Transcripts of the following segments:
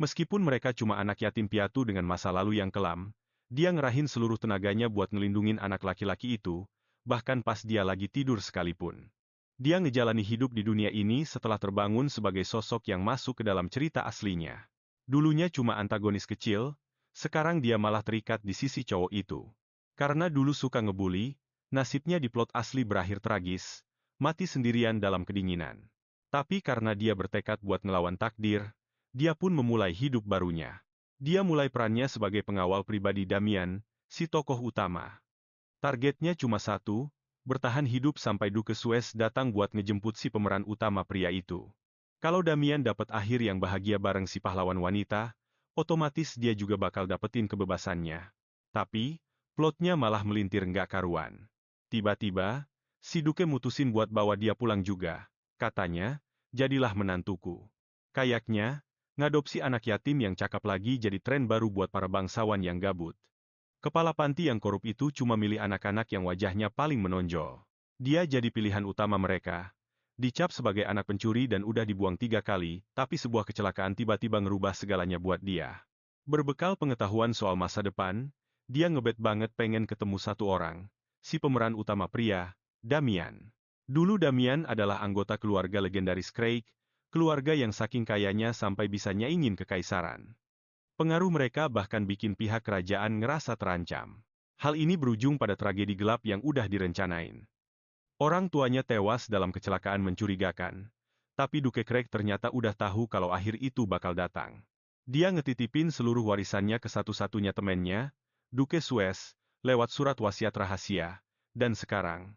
Meskipun mereka cuma anak yatim piatu dengan masa lalu yang kelam, dia ngerahin seluruh tenaganya buat ngelindungin anak laki-laki itu, bahkan pas dia lagi tidur sekalipun. Dia ngejalani hidup di dunia ini setelah terbangun sebagai sosok yang masuk ke dalam cerita aslinya. Dulunya cuma antagonis kecil, sekarang dia malah terikat di sisi cowok itu. Karena dulu suka ngebully, nasibnya di plot asli berakhir tragis, mati sendirian dalam kedinginan. Tapi karena dia bertekad buat ngelawan takdir, dia pun memulai hidup barunya. Dia mulai perannya sebagai pengawal pribadi Damian, si tokoh utama. Targetnya cuma satu, bertahan hidup sampai Duke Suez datang buat ngejemput si pemeran utama pria itu. Kalau Damian dapat akhir yang bahagia bareng si pahlawan wanita, otomatis dia juga bakal dapetin kebebasannya. Tapi, plotnya malah melintir nggak karuan. Tiba-tiba, si Duke mutusin buat bawa dia pulang juga. Katanya, jadilah menantuku. Kayaknya, ngadopsi anak yatim yang cakap lagi jadi tren baru buat para bangsawan yang gabut. Kepala panti yang korup itu cuma milih anak-anak yang wajahnya paling menonjol. Dia jadi pilihan utama mereka. Dicap sebagai anak pencuri dan udah dibuang 3 kali, tapi sebuah kecelakaan tiba-tiba ngerubah segalanya buat dia. Berbekal pengetahuan soal masa depan, dia ngebet banget pengen ketemu satu orang, si pemeran utama pria, Damian. Dulu Damian adalah anggota keluarga legendaris Craig, keluarga yang saking kayanya sampai bisa nyaingin kekaisaran. Pengaruh mereka bahkan bikin pihak kerajaan ngerasa terancam. Hal ini berujung pada tragedi gelap yang udah direncanain. Orang tuanya tewas dalam kecelakaan mencurigakan. Tapi Duke Craig ternyata udah tahu kalau akhir itu bakal datang. Dia ngetitipin seluruh warisannya ke satu-satunya temennya, Duke Suez, lewat surat wasiat rahasia. Dan sekarang,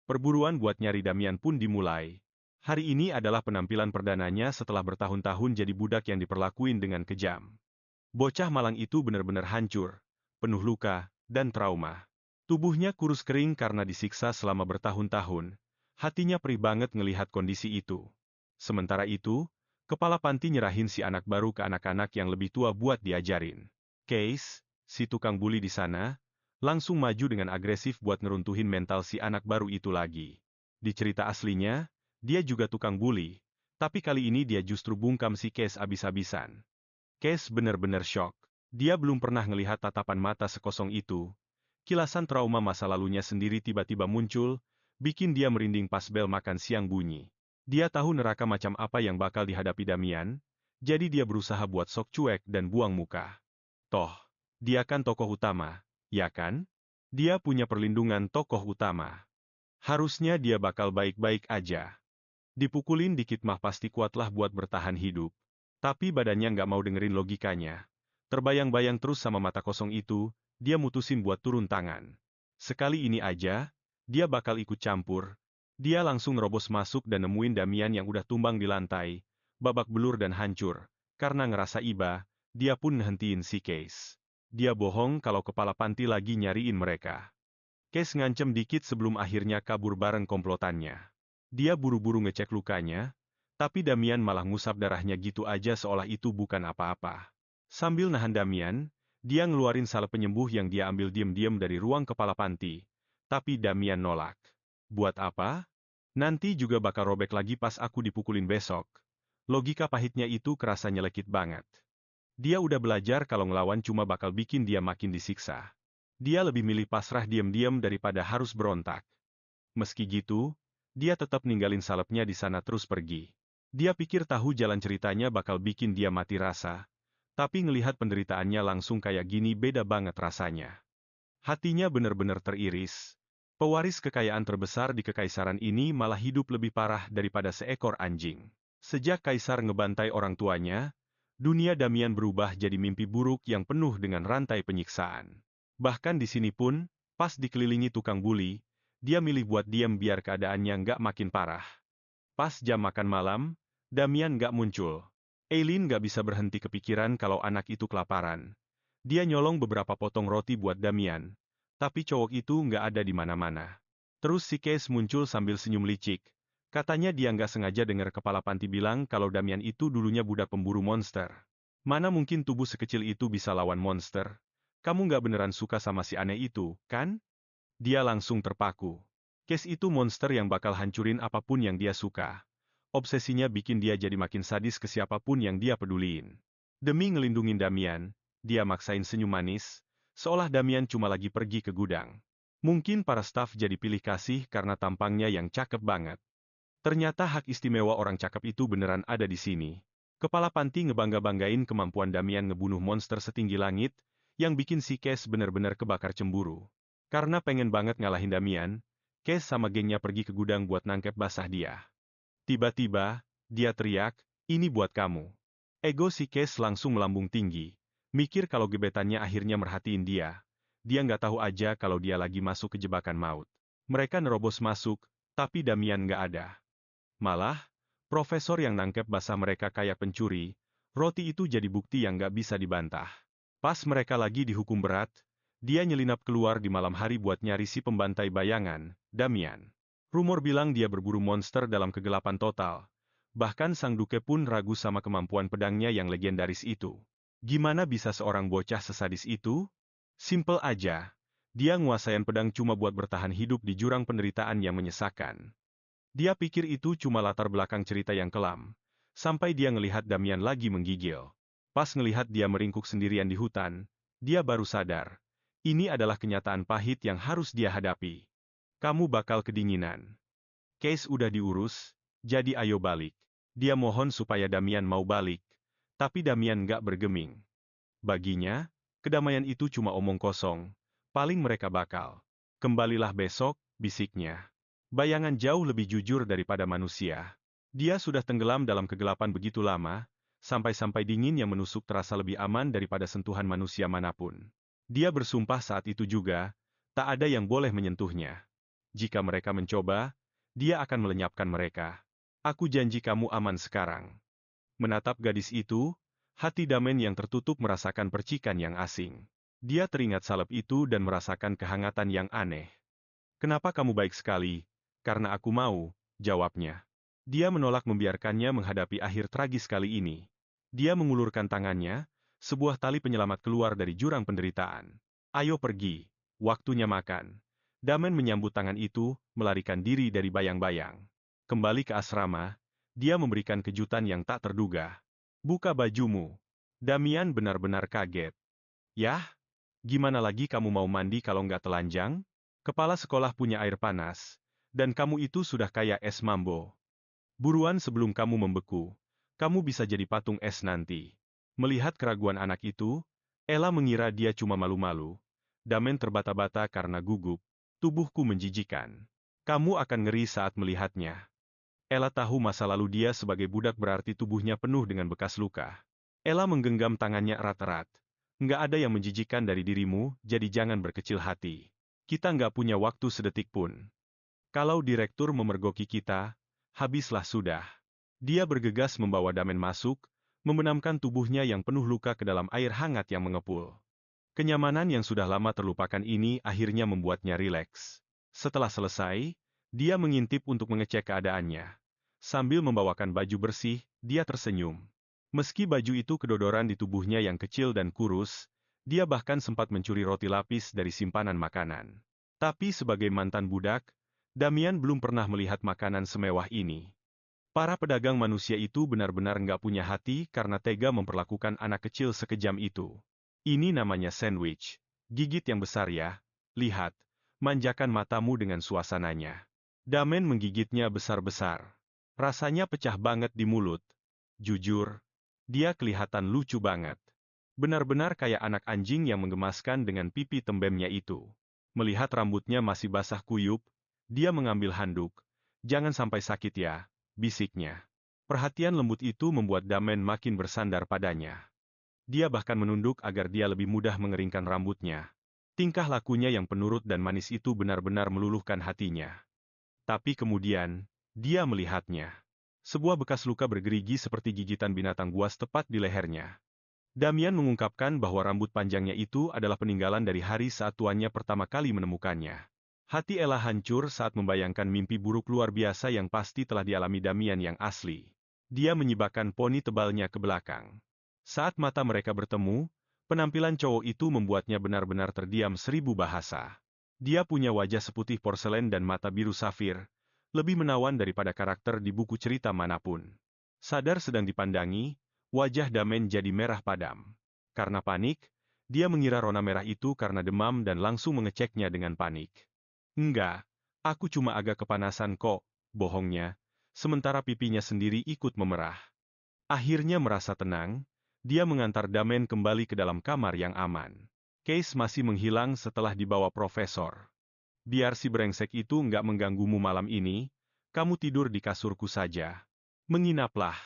perburuan buat nyari Damian pun dimulai. Hari ini adalah penampilan perdananya setelah bertahun-tahun jadi budak yang diperlakuin dengan kejam. Bocah malang itu benar-benar hancur, penuh luka, dan trauma. Tubuhnya kurus kering karena disiksa selama bertahun-tahun. Hatinya perih banget ngelihat kondisi itu. Sementara itu, kepala panti nyerahin si anak baru ke anak-anak yang lebih tua buat diajarin. Case, si tukang bully di sana, langsung maju dengan agresif buat ngeruntuhin mental si anak baru itu lagi. Di cerita aslinya, dia juga tukang bully, tapi kali ini dia justru bungkam si Case abis-abisan. Case benar-benar syok. Dia belum pernah ngelihat tatapan mata sekosong itu. Kilasan trauma masa lalunya sendiri tiba-tiba muncul, bikin dia merinding pas bel makan siang bunyi. Dia tahu neraka macam apa yang bakal dihadapi Damian, jadi dia berusaha buat sok cuek dan buang muka. Toh, dia kan tokoh utama, ya kan? Dia punya perlindungan tokoh utama. Harusnya dia bakal baik-baik aja. Dipukulin dikit mah pasti kuatlah buat bertahan hidup. Tapi badannya nggak mau dengerin logikanya. Terbayang-bayang terus sama mata kosong itu, dia mutusin buat turun tangan. Sekali ini aja, dia bakal ikut campur. Dia langsung nerobos masuk dan nemuin Damian yang udah tumbang di lantai, babak belur dan hancur. Karena ngerasa iba, dia pun ngehentiin si Case. Dia bohong kalau kepala panti lagi nyariin mereka. Case ngancem dikit sebelum akhirnya kabur bareng komplotannya. Dia buru-buru ngecek lukanya, tapi Damian malah ngusap darahnya gitu aja seolah itu bukan apa-apa. Sambil nahan Damian, dia ngeluarin salep penyembuh yang dia ambil diam-diam dari ruang kepala panti. Tapi Damian nolak. Buat apa? Nanti juga bakal robek lagi pas aku dipukulin besok. Logika pahitnya itu kerasa nyelekit banget. Dia udah belajar kalau ngelawan cuma bakal bikin dia makin disiksa. Dia lebih milih pasrah diam-diam daripada harus berontak. Meski gitu, dia tetap ninggalin salepnya di sana terus pergi. Dia pikir tahu jalan ceritanya bakal bikin dia mati rasa, tapi ngelihat penderitaannya langsung kayak gini beda banget rasanya. Hatinya benar-benar teriris. Pewaris kekayaan terbesar di kekaisaran ini malah hidup lebih parah daripada seekor anjing. Sejak kaisar ngebantai orang tuanya, dunia Damian berubah jadi mimpi buruk yang penuh dengan rantai penyiksaan. Bahkan di sini pun, pas dikelilingi tukang bully, dia milih buat diam biar keadaannya nggak makin parah. Pas jam makan malam, Damian nggak muncul. Eileen nggak bisa berhenti kepikiran kalau anak itu kelaparan. Dia nyolong beberapa potong roti buat Damian, tapi cowok itu nggak ada di mana-mana. Terus si Case muncul sambil senyum licik. Katanya dia nggak sengaja dengar kepala panti bilang kalau Damian itu dulunya budak pemburu monster. Mana mungkin tubuh sekecil itu bisa lawan monster? Kamu nggak beneran suka sama si aneh itu, kan? Dia langsung terpaku. Case itu monster yang bakal hancurin apapun yang dia suka. Obsesinya bikin dia jadi makin sadis ke siapapun yang dia peduliin. Demi ngelindungin Damian, dia maksain senyum manis, seolah Damian cuma lagi pergi ke gudang. Mungkin para staf jadi pilih kasih karena tampangnya yang cakep banget. Ternyata hak istimewa orang cakep itu beneran ada di sini. Kepala panti ngebangga-banggain kemampuan Damian ngebunuh monster setinggi langit, yang bikin si Case bener-bener kebakar cemburu. Karena pengen banget ngalahin Damian, Case sama gengnya pergi ke gudang buat nangkep basah dia. Tiba-tiba, dia teriak, "Ini buat kamu." Ego si Case langsung melambung tinggi. Mikir kalau gebetannya akhirnya merhatiin dia. Dia nggak tahu aja kalau dia lagi masuk ke jebakan maut. Mereka nerobos masuk, tapi Damian nggak ada. Malah, profesor yang nangkep basah mereka kayak pencuri, roti itu jadi bukti yang nggak bisa dibantah. Pas mereka lagi dihukum berat, dia nyelinap keluar di malam hari buat nyari si pembantai bayangan, Damian. Rumor bilang dia berburu monster dalam kegelapan total. Bahkan Sang Duke pun ragu sama kemampuan pedangnya yang legendaris itu. Gimana bisa seorang bocah sesadis itu? Simple aja. Dia nguasain pedang cuma buat bertahan hidup di jurang penderitaan yang menyesakan. Dia pikir itu cuma latar belakang cerita yang kelam. Sampai dia ngelihat Damian lagi menggigil. Pas ngelihat dia meringkuk sendirian di hutan, dia baru sadar. Ini adalah kenyataan pahit yang harus dia hadapi. Kamu bakal kedinginan. Case udah diurus, jadi ayo balik. Dia mohon supaya Damian mau balik. Tapi Damian nggak bergeming. Baginya, kedamaian itu cuma omong kosong. Paling mereka bakal. Kembalilah besok, bisiknya. Bayangan jauh lebih jujur daripada manusia. Dia sudah tenggelam dalam kegelapan begitu lama, sampai-sampai dingin yang menusuk terasa lebih aman daripada sentuhan manusia manapun. Dia bersumpah saat itu juga, tak ada yang boleh menyentuhnya. Jika mereka mencoba, dia akan melenyapkan mereka. Aku janji kamu aman sekarang. Menatap gadis itu, hati Damen yang tertutup merasakan percikan yang asing. Dia teringat salep itu dan merasakan kehangatan yang aneh. Kenapa kamu baik sekali? Karena aku mau, jawabnya. Dia menolak membiarkannya menghadapi akhir tragis kali ini. Dia mengulurkan tangannya, sebuah tali penyelamat keluar dari jurang penderitaan. Ayo pergi, waktunya makan. Damen menyambut tangan itu, melarikan diri dari bayang-bayang. Kembali ke asrama, dia memberikan kejutan yang tak terduga. Buka bajumu. Damian benar-benar kaget. Yah, gimana lagi kamu mau mandi kalau nggak telanjang? Kepala sekolah punya air panas, dan kamu itu sudah kayak es mambo. Buruan sebelum kamu membeku, kamu bisa jadi patung es nanti. Melihat keraguan anak itu, Ella mengira dia cuma malu-malu. Damen terbata-bata karena gugup. Tubuhku menjijikan. Kamu akan ngeri saat melihatnya. Ella tahu masa lalu dia sebagai budak berarti tubuhnya penuh dengan bekas luka. Ella menggenggam tangannya erat-erat. Nggak ada yang menjijikan dari dirimu, jadi jangan berkecil hati. Kita nggak punya waktu sedetik pun. Kalau direktur memergoki kita, habislah sudah. Dia bergegas membawa Damen masuk, membenamkan tubuhnya yang penuh luka ke dalam air hangat yang mengepul. Kenyamanan yang sudah lama terlupakan ini akhirnya membuatnya rileks. Setelah selesai, dia mengintip untuk mengecek keadaannya. Sambil membawakan baju bersih, dia tersenyum. Meski baju itu kedodoran di tubuhnya yang kecil dan kurus, dia bahkan sempat mencuri roti lapis dari simpanan makanan. Tapi sebagai mantan budak, Damian belum pernah melihat makanan semewah ini. Para pedagang manusia itu benar-benar nggak punya hati karena tega memperlakukan anak kecil sekejam itu. Ini namanya sandwich. Gigit yang besar ya. Lihat, manjakan matamu dengan suasananya. Damen menggigitnya besar-besar. Rasanya pecah banget di mulut. Jujur, dia kelihatan lucu banget. Benar-benar kayak anak anjing yang menggemaskan dengan pipi tembemnya itu. Melihat rambutnya masih basah kuyup, dia mengambil handuk. Jangan sampai sakit ya, bisiknya. Perhatian lembut itu membuat Damen makin bersandar padanya. Dia bahkan menunduk agar dia lebih mudah mengeringkan rambutnya. Tingkah lakunya yang penurut dan manis itu benar-benar meluluhkan hatinya. Tapi kemudian, dia melihatnya. Sebuah bekas luka bergerigi seperti gigitan binatang buas tepat di lehernya. Damian mengungkapkan bahwa rambut panjangnya itu adalah peninggalan dari hari saat tuannya pertama kali menemukannya. Hati Ella hancur saat membayangkan mimpi buruk luar biasa yang pasti telah dialami Damian yang asli. Dia menyibakkan poni tebalnya ke belakang. Saat mata mereka bertemu, penampilan cowok itu membuatnya benar-benar terdiam 1000 bahasa. Dia punya wajah seputih porselen dan mata biru safir, lebih menawan daripada karakter di buku cerita manapun. Sadar sedang dipandangi, wajah Damen jadi merah padam. Karena panik, dia mengira rona merah itu karena demam dan langsung mengeceknya dengan panik. Enggak, aku cuma agak kepanasan kok, bohongnya. Sementara pipinya sendiri ikut memerah. Akhirnya merasa tenang, dia mengantar Damen kembali ke dalam kamar yang aman. Case masih menghilang setelah dibawa profesor. Biar si brengsek itu nggak mengganggumu malam ini, kamu tidur di kasurku saja. Menginaplah.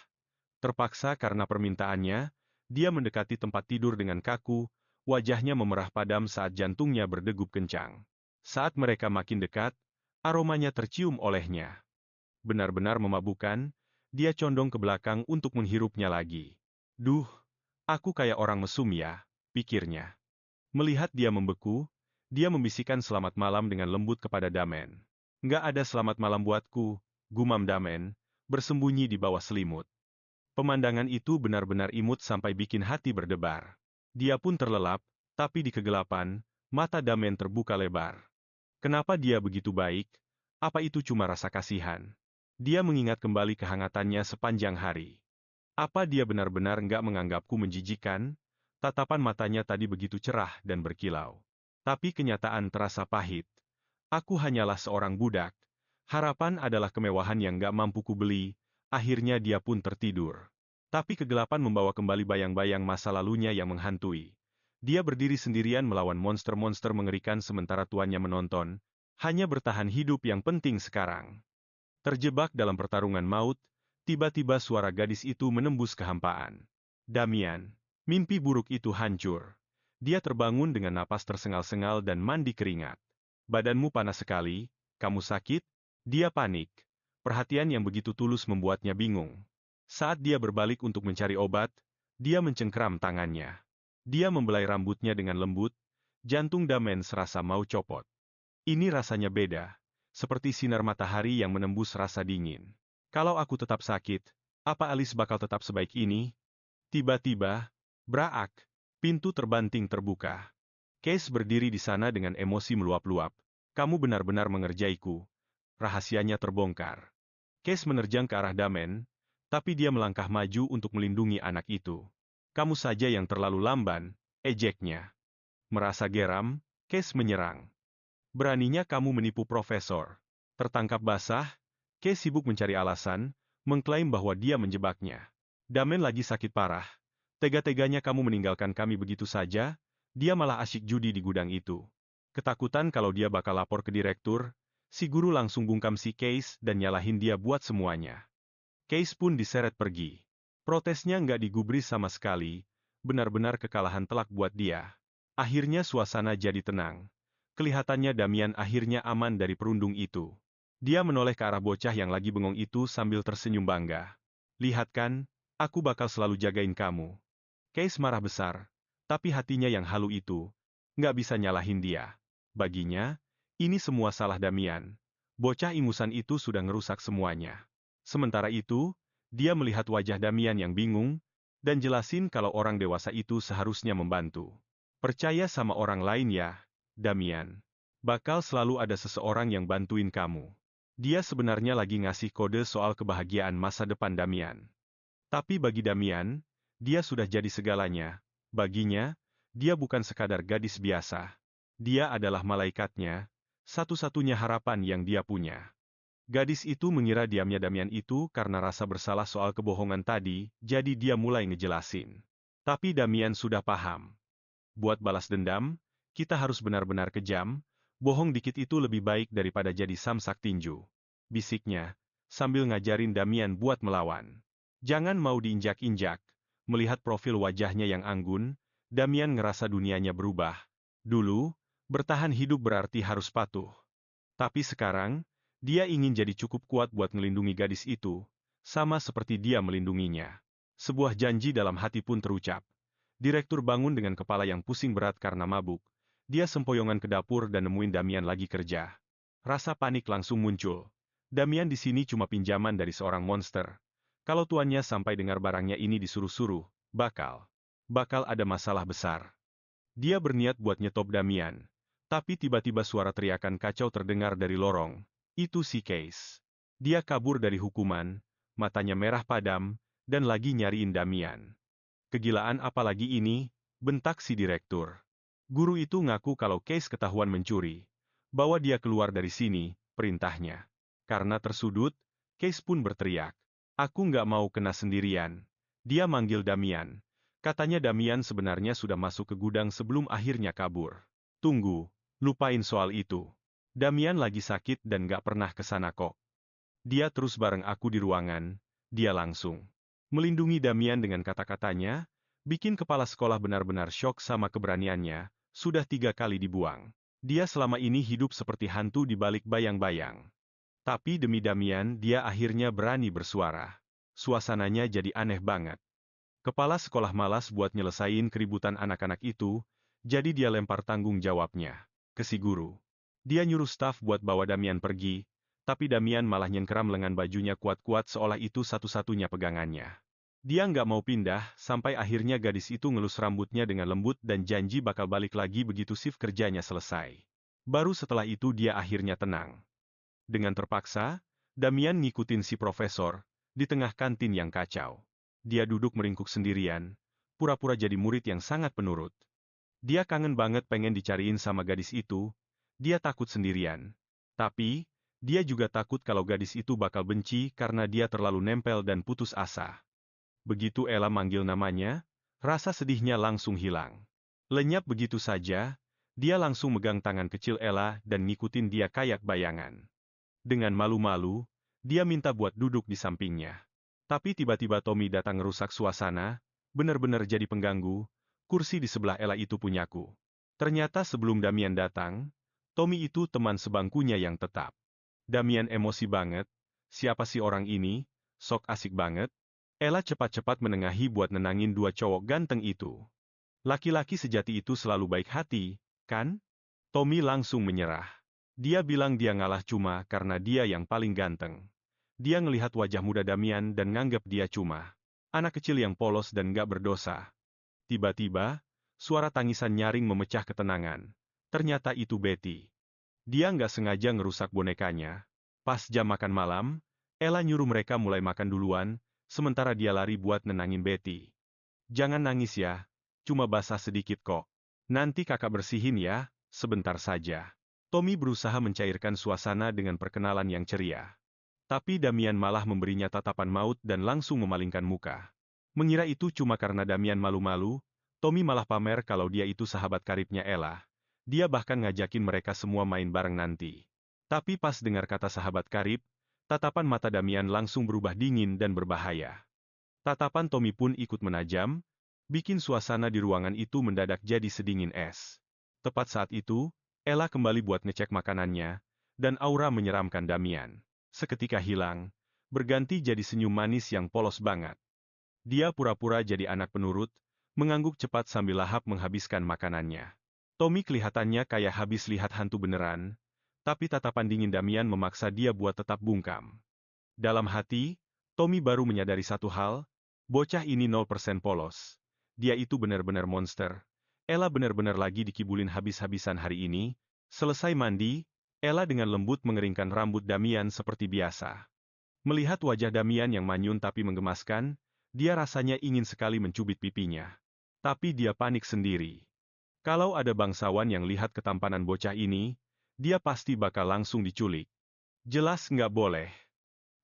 Terpaksa karena permintaannya, dia mendekati tempat tidur dengan kaku, wajahnya memerah padam saat jantungnya berdegup kencang. Saat mereka makin dekat, aromanya tercium olehnya. Benar-benar memabukkan, dia condong ke belakang untuk menghirupnya lagi. Duh, aku kayak orang mesum ya, pikirnya. Melihat dia membeku, dia membisikkan selamat malam dengan lembut kepada Damen. Nggak ada selamat malam buatku, gumam Damen, bersembunyi di bawah selimut. Pemandangan itu benar-benar imut sampai bikin hati berdebar. Dia pun terlelap, tapi di kegelapan, mata Damen terbuka lebar. Kenapa dia begitu baik? Apa itu cuma rasa kasihan? Dia mengingat kembali kehangatannya sepanjang hari. Apa dia benar-benar nggak menganggapku menjijikan? Tatapan matanya tadi begitu cerah dan berkilau. Tapi kenyataan terasa pahit. Aku hanyalah seorang budak. Harapan adalah kemewahan yang nggak mampu kubeli. Akhirnya dia pun tertidur. Tapi kegelapan membawa kembali bayang-bayang masa lalunya yang menghantui. Dia berdiri sendirian melawan monster-monster mengerikan sementara tuannya menonton. Hanya bertahan hidup yang penting sekarang. Terjebak dalam pertarungan maut, tiba-tiba suara gadis itu menembus kehampaan. Damian, mimpi buruk itu hancur. Dia terbangun dengan napas tersengal-sengal dan mandi keringat. Badanmu panas sekali, kamu sakit? Dia panik. Perhatian yang begitu tulus membuatnya bingung. Saat dia berbalik untuk mencari obat, dia mencengkram tangannya. Dia membelai rambutnya dengan lembut, jantung Damen serasa mau copot. Ini rasanya beda, seperti sinar matahari yang menembus rasa dingin. Kalau aku tetap sakit, apa Alice bakal tetap sebaik ini? Tiba-tiba, braak, pintu terbanting terbuka. Case berdiri di sana dengan emosi meluap-luap. Kamu benar-benar mengerjaiku. Rahasianya terbongkar. Case menerjang ke arah Damen, tapi dia melangkah maju untuk melindungi anak itu. Kamu saja yang terlalu lamban, ejeknya. Merasa geram, Case menyerang. Beraninya kamu menipu profesor. Tertangkap basah, Case sibuk mencari alasan, mengklaim bahwa dia menjebaknya. Damen lagi sakit parah. Tega-teganya kamu meninggalkan kami begitu saja, dia malah asyik judi di gudang itu. Ketakutan kalau dia bakal lapor ke direktur, si guru langsung bungkam si Case dan nyalahin dia buat semuanya. Case pun diseret pergi. Protesnya nggak digubris sama sekali, benar-benar kekalahan telak buat dia. Akhirnya suasana jadi tenang. Kelihatannya Damian akhirnya aman dari perundung itu. Dia menoleh ke arah bocah yang lagi bengong itu sambil tersenyum bangga. Lihat kan, aku bakal selalu jagain kamu. Case marah besar, tapi hatinya yang halu itu, nggak bisa nyalahin dia. Baginya, ini semua salah Damian. Bocah ingusan itu sudah ngerusak semuanya. Sementara itu, dia melihat wajah Damian yang bingung, dan jelasin kalau orang dewasa itu seharusnya membantu. Percaya sama orang lain ya, Damian. Bakal selalu ada seseorang yang bantuin kamu. Dia sebenarnya lagi ngasih kode soal kebahagiaan masa depan Damian. Tapi bagi Damian, dia sudah jadi segalanya. Baginya, dia bukan sekadar gadis biasa. Dia adalah malaikatnya, satu-satunya harapan yang dia punya. Gadis itu mengira diamnya Damian itu karena rasa bersalah soal kebohongan tadi, jadi dia mulai ngejelasin. Tapi Damian sudah paham. Buat balas dendam, kita harus benar-benar kejam, bohong dikit itu lebih baik daripada jadi samsak tinju. Bisiknya, sambil ngajarin Damian buat melawan. Jangan mau diinjak-injak. Melihat profil wajahnya yang anggun, Damian ngerasa dunianya berubah. Dulu, bertahan hidup berarti harus patuh. Tapi sekarang, dia ingin jadi cukup kuat buat melindungi gadis itu, sama seperti dia melindunginya. Sebuah janji dalam hati pun terucap. Direktur bangun dengan kepala yang pusing berat karena mabuk. Dia sempoyongan ke dapur dan nemuin Damian lagi kerja. Rasa panik langsung muncul. Damian di sini cuma pinjaman dari seorang monster. Kalau tuannya sampai dengar barangnya ini disuruh-suruh, bakal ada masalah besar. Dia berniat buat nyetop Damian. Tapi tiba-tiba suara teriakan kacau terdengar dari lorong. Itu si Case. Dia kabur dari hukuman, matanya merah padam, dan lagi nyariin Damian. Kegilaan apa lagi ini? Bentak si direktur. Guru itu ngaku kalau Case ketahuan mencuri. Bawa dia keluar dari sini, perintahnya. Karena tersudut, Case pun berteriak. Aku nggak mau kena sendirian. Dia manggil Damian. Katanya Damian sebenarnya sudah masuk ke gudang sebelum akhirnya kabur. Tunggu, lupain soal itu. Damian lagi sakit dan nggak pernah ke sana kok. Dia terus bareng aku di ruangan, dia langsung melindungi Damian dengan kata-katanya, bikin kepala sekolah benar-benar syok sama keberaniannya, sudah 3 kali dibuang. Dia selama ini hidup seperti hantu di balik bayang-bayang. Tapi demi Damian, dia akhirnya berani bersuara. Suasananya jadi aneh banget. Kepala sekolah malas buat nyelesain keributan anak-anak itu, jadi dia lempar tanggung jawabnya ke si guru. Dia nyuruh staf buat bawa Damian pergi, tapi Damian malah nyengkeram lengan bajunya kuat-kuat seolah itu satu-satunya pegangannya. Dia nggak mau pindah, sampai akhirnya gadis itu ngelus rambutnya dengan lembut dan janji bakal balik lagi begitu shift kerjanya selesai. Baru setelah itu dia akhirnya tenang. Dengan terpaksa, Damian ngikutin si profesor, di tengah kantin yang kacau. Dia duduk meringkuk sendirian, pura-pura jadi murid yang sangat penurut. Dia kangen banget pengen dicariin sama gadis itu, dia takut sendirian. Tapi, dia juga takut kalau gadis itu bakal benci karena dia terlalu nempel dan putus asa. Begitu Ella manggil namanya, rasa sedihnya langsung hilang. Lenyap begitu saja, dia langsung megang tangan kecil Ella dan ngikutin dia kayak bayangan. Dengan malu-malu, dia minta buat duduk di sampingnya. Tapi tiba-tiba Tommy datang ngerusak suasana, benar-benar jadi pengganggu, kursi di sebelah Ella itu punyaku. Ternyata sebelum Damian datang, Tommy itu teman sebangkunya yang tetap. Damian emosi banget, siapa sih orang ini, sok asik banget. Ella cepat-cepat menengahi buat nenangin dua cowok ganteng itu. Laki-laki sejati itu selalu baik hati, kan? Tommy langsung menyerah. Dia bilang dia ngalah cuma karena dia yang paling ganteng. Dia ngelihat wajah muda Damian dan nganggap dia cuma anak kecil yang polos dan gak berdosa. Tiba-tiba, suara tangisan nyaring memecah ketenangan. Ternyata itu Betty. Dia nggak sengaja ngerusak bonekanya. Pas jam makan malam, Ella nyuruh mereka mulai makan duluan, sementara dia lari buat nenangin Betty. Jangan nangis ya, cuma basah sedikit kok. Nanti kakak bersihin ya, sebentar saja. Tommy berusaha mencairkan suasana dengan perkenalan yang ceria. Tapi Damian malah memberinya tatapan maut dan langsung memalingkan muka. Mengira itu cuma karena Damian malu-malu, Tommy malah pamer kalau dia itu sahabat karibnya Ella. Dia bahkan ngajakin mereka semua main bareng nanti. Tapi pas dengar kata sahabat karib, tatapan mata Damian langsung berubah dingin dan berbahaya. Tatapan Tommy pun ikut menajam, bikin suasana di ruangan itu mendadak jadi sedingin es. Tepat saat itu, Ella kembali buat ngecek makanannya, dan aura menyeramkan Damian seketika hilang, berganti jadi senyum manis yang polos banget. Dia pura-pura jadi anak penurut, mengangguk cepat sambil lahap menghabiskan makanannya. Tommy kelihatannya kayak habis lihat hantu beneran, tapi tatapan dingin Damian memaksa dia buat tetap bungkam. Dalam hati, Tommy baru menyadari satu hal, bocah ini 0% polos. Dia itu benar-benar monster. Ella benar-benar lagi dikibulin habis-habisan hari ini. Selesai mandi, Ella dengan lembut mengeringkan rambut Damian seperti biasa. Melihat wajah Damian yang manyun tapi menggemaskan, dia rasanya ingin sekali mencubit pipinya. Tapi dia panik sendiri. Kalau ada bangsawan yang lihat ketampanan bocah ini, dia pasti bakal langsung diculik. Jelas nggak boleh.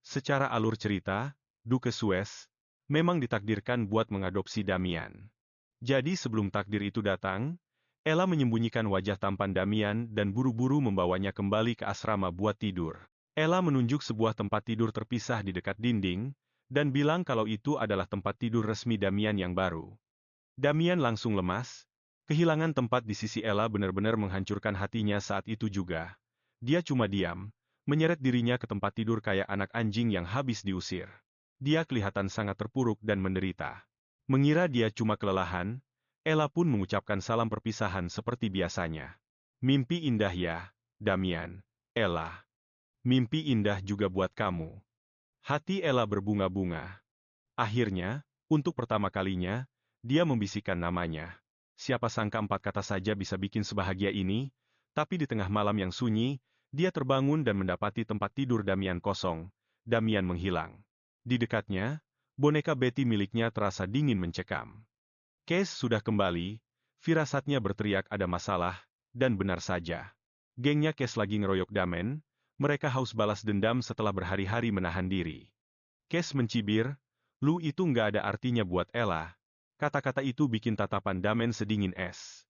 Secara alur cerita, Duke Suez memang ditakdirkan buat mengadopsi Damian. Jadi sebelum takdir itu datang, Ella menyembunyikan wajah tampan Damian dan buru-buru membawanya kembali ke asrama buat tidur. Ella menunjuk sebuah tempat tidur terpisah di dekat dinding, dan bilang kalau itu adalah tempat tidur resmi Damian yang baru. Damian langsung lemas, kehilangan tempat di sisi Ella benar-benar menghancurkan hatinya saat itu juga. Dia cuma diam, menyeret dirinya ke tempat tidur kayak anak anjing yang habis diusir. Dia kelihatan sangat terpuruk dan menderita. Mengira dia cuma kelelahan, Ella pun mengucapkan salam perpisahan seperti biasanya. Mimpi indah ya, Damian. Ella. Mimpi indah juga buat kamu. Hati Ella berbunga-bunga. Akhirnya, untuk pertama kalinya, dia membisikkan namanya. Siapa sangka 4 kata saja bisa bikin sebahagia ini, tapi di tengah malam yang sunyi, dia terbangun dan mendapati tempat tidur Damian kosong. Damian menghilang. Di dekatnya, Boneka Betty miliknya terasa dingin mencekam. Case sudah kembali, firasatnya berteriak ada masalah, dan benar saja. Gengnya Case lagi ngeroyok Damen, mereka haus balas dendam setelah berhari-hari menahan diri. Case mencibir, "Lu itu nggak ada artinya buat Ella." Kata-kata itu bikin tatapan Damen sedingin es.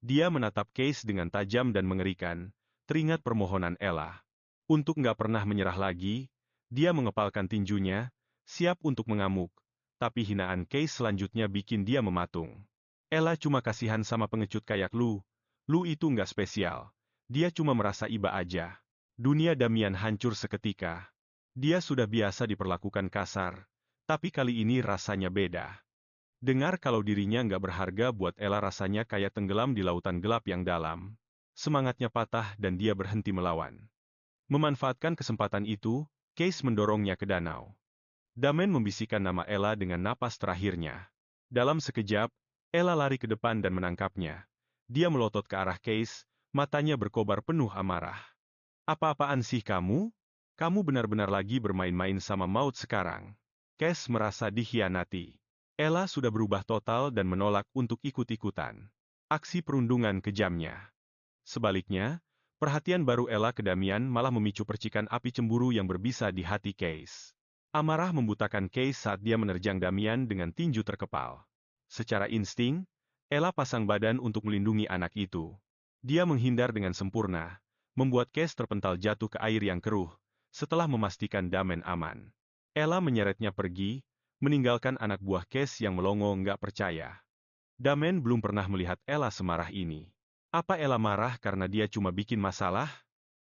Dia menatap Case dengan tajam dan mengerikan, teringat permohonan Ella. Untuk nggak pernah menyerah lagi, dia mengepalkan tinjunya, siap untuk mengamuk. Tapi hinaan Case selanjutnya bikin dia mematung. Ella cuma kasihan sama pengecut kayak lu. Lu itu nggak spesial. Dia cuma merasa iba aja. Dunia Damian hancur seketika. Dia sudah biasa diperlakukan kasar, tapi kali ini rasanya beda. Dengar kalau dirinya nggak berharga buat Ella rasanya kayak tenggelam di lautan gelap yang dalam. Semangatnya patah dan dia berhenti melawan. Memanfaatkan kesempatan itu, Case mendorongnya ke danau. Damen membisikkan nama Ella dengan napas terakhirnya. Dalam sekejap, Ella lari ke depan dan menangkapnya. Dia melotot ke arah Case, matanya berkobar penuh amarah. "Apa-apaan sih kamu? Kamu benar-benar lagi bermain-main sama maut sekarang." Case merasa dikhianati. Ella sudah berubah total dan menolak untuk ikut-ikutan. Aksi perundungan kejamnya. Sebaliknya, perhatian baru Ella ke Damian malah memicu percikan api cemburu yang berbisa di hati Case. Amarah membutakan Case saat dia menerjang Damian dengan tinju terkepal. Secara insting, Ella pasang badan untuk melindungi anak itu. Dia menghindar dengan sempurna, membuat Case terpental jatuh ke air yang keruh, setelah memastikan Damen aman. Ella menyeretnya pergi, meninggalkan anak buah Case yang melongo nggak percaya. Damen belum pernah melihat Ella semarah ini. Apa Ella marah karena dia cuma bikin masalah?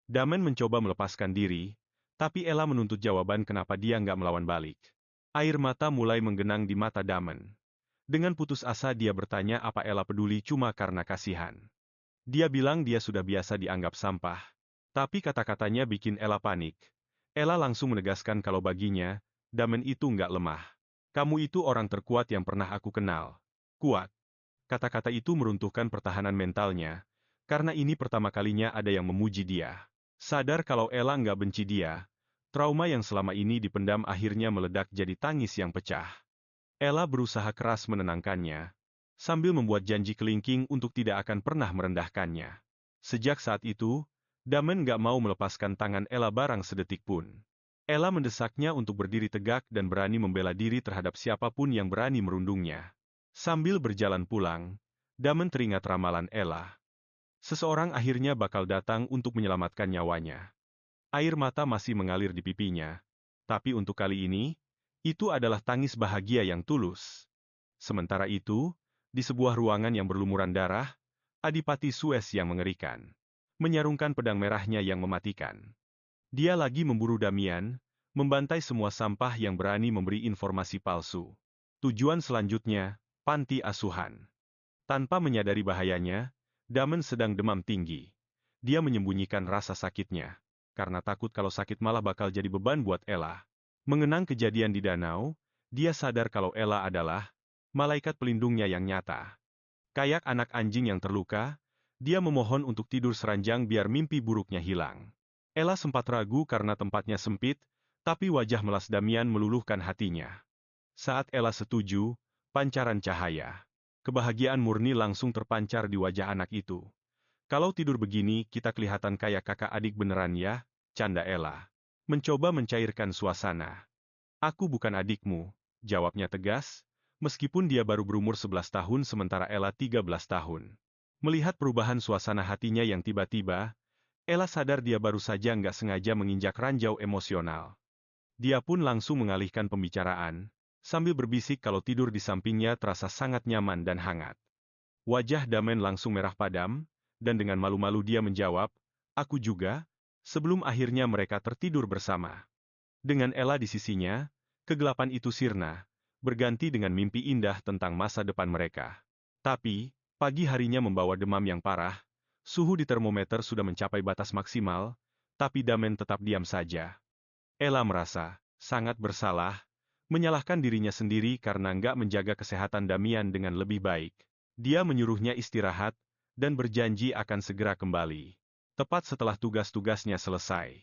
Damen mencoba melepaskan diri, tapi Ella menuntut jawaban kenapa dia nggak melawan balik. Air mata mulai menggenang di mata Damen. Dengan putus asa dia bertanya apa Ella peduli cuma karena kasihan. Dia bilang dia sudah biasa dianggap sampah. Tapi kata-katanya bikin Ella panik. Ella langsung menegaskan kalau baginya, Damen itu nggak lemah. "Kamu itu orang terkuat yang pernah aku kenal." Kuat. Kata-kata itu meruntuhkan pertahanan mentalnya, karena ini pertama kalinya ada yang memuji dia. Sadar kalau Ella nggak benci dia, trauma yang selama ini dipendam akhirnya meledak jadi tangis yang pecah. Ella berusaha keras menenangkannya, sambil membuat janji kelingking untuk tidak akan pernah merendahkannya. Sejak saat itu, Damen nggak mau melepaskan tangan Ella barang sedetik pun. Ella mendesaknya untuk berdiri tegak dan berani membela diri terhadap siapapun yang berani merundungnya. Sambil berjalan pulang, Damen teringat ramalan Ella. Seseorang akhirnya bakal datang untuk menyelamatkan nyawanya. Air mata masih mengalir di pipinya. Tapi untuk kali ini, itu adalah tangis bahagia yang tulus. Sementara itu, di sebuah ruangan yang berlumuran darah, Adipati Suez yang mengerikan. Menyarungkan pedang merahnya yang mematikan. Dia lagi memburu Damian, membantai semua sampah yang berani memberi informasi palsu. Tujuan selanjutnya, panti asuhan. Tanpa menyadari bahayanya, Damen sedang demam tinggi. Dia menyembunyikan rasa sakitnya, karena takut kalau sakit malah bakal jadi beban buat Ella. Mengenang kejadian di danau, dia sadar kalau Ella adalah malaikat pelindungnya yang nyata. Kayak anak anjing yang terluka, dia memohon untuk tidur seranjang biar mimpi buruknya hilang. Ella sempat ragu karena tempatnya sempit, tapi wajah melas Damian meluluhkan hatinya. Saat Ella setuju, pancaran cahaya. Kebahagiaan murni langsung terpancar di wajah anak itu. "Kalau tidur begini kita kelihatan kayak kakak adik beneran ya," canda Ella. Mencoba mencairkan suasana. "Aku bukan adikmu," jawabnya tegas, meskipun dia baru berumur 11 tahun sementara Ella 13 tahun. Melihat perubahan suasana hatinya yang tiba-tiba, Ella sadar dia baru saja nggak sengaja menginjak ranjau emosional. Dia pun langsung mengalihkan pembicaraan, sambil berbisik kalau tidur di sampingnya terasa sangat nyaman dan hangat. Wajah Damen langsung merah padam, dan dengan malu-malu dia menjawab, "Aku juga," sebelum akhirnya mereka tertidur bersama. Dengan Ella di sisinya, kegelapan itu sirna, berganti dengan mimpi indah tentang masa depan mereka. Tapi, pagi harinya membawa demam yang parah, suhu di termometer sudah mencapai batas maksimal, tapi Damen tetap diam saja. Ella merasa sangat bersalah, menyalahkan dirinya sendiri karena nggak menjaga kesehatan Damian dengan lebih baik. Dia menyuruhnya istirahat, dan berjanji akan segera kembali. Tepat setelah tugas-tugasnya selesai.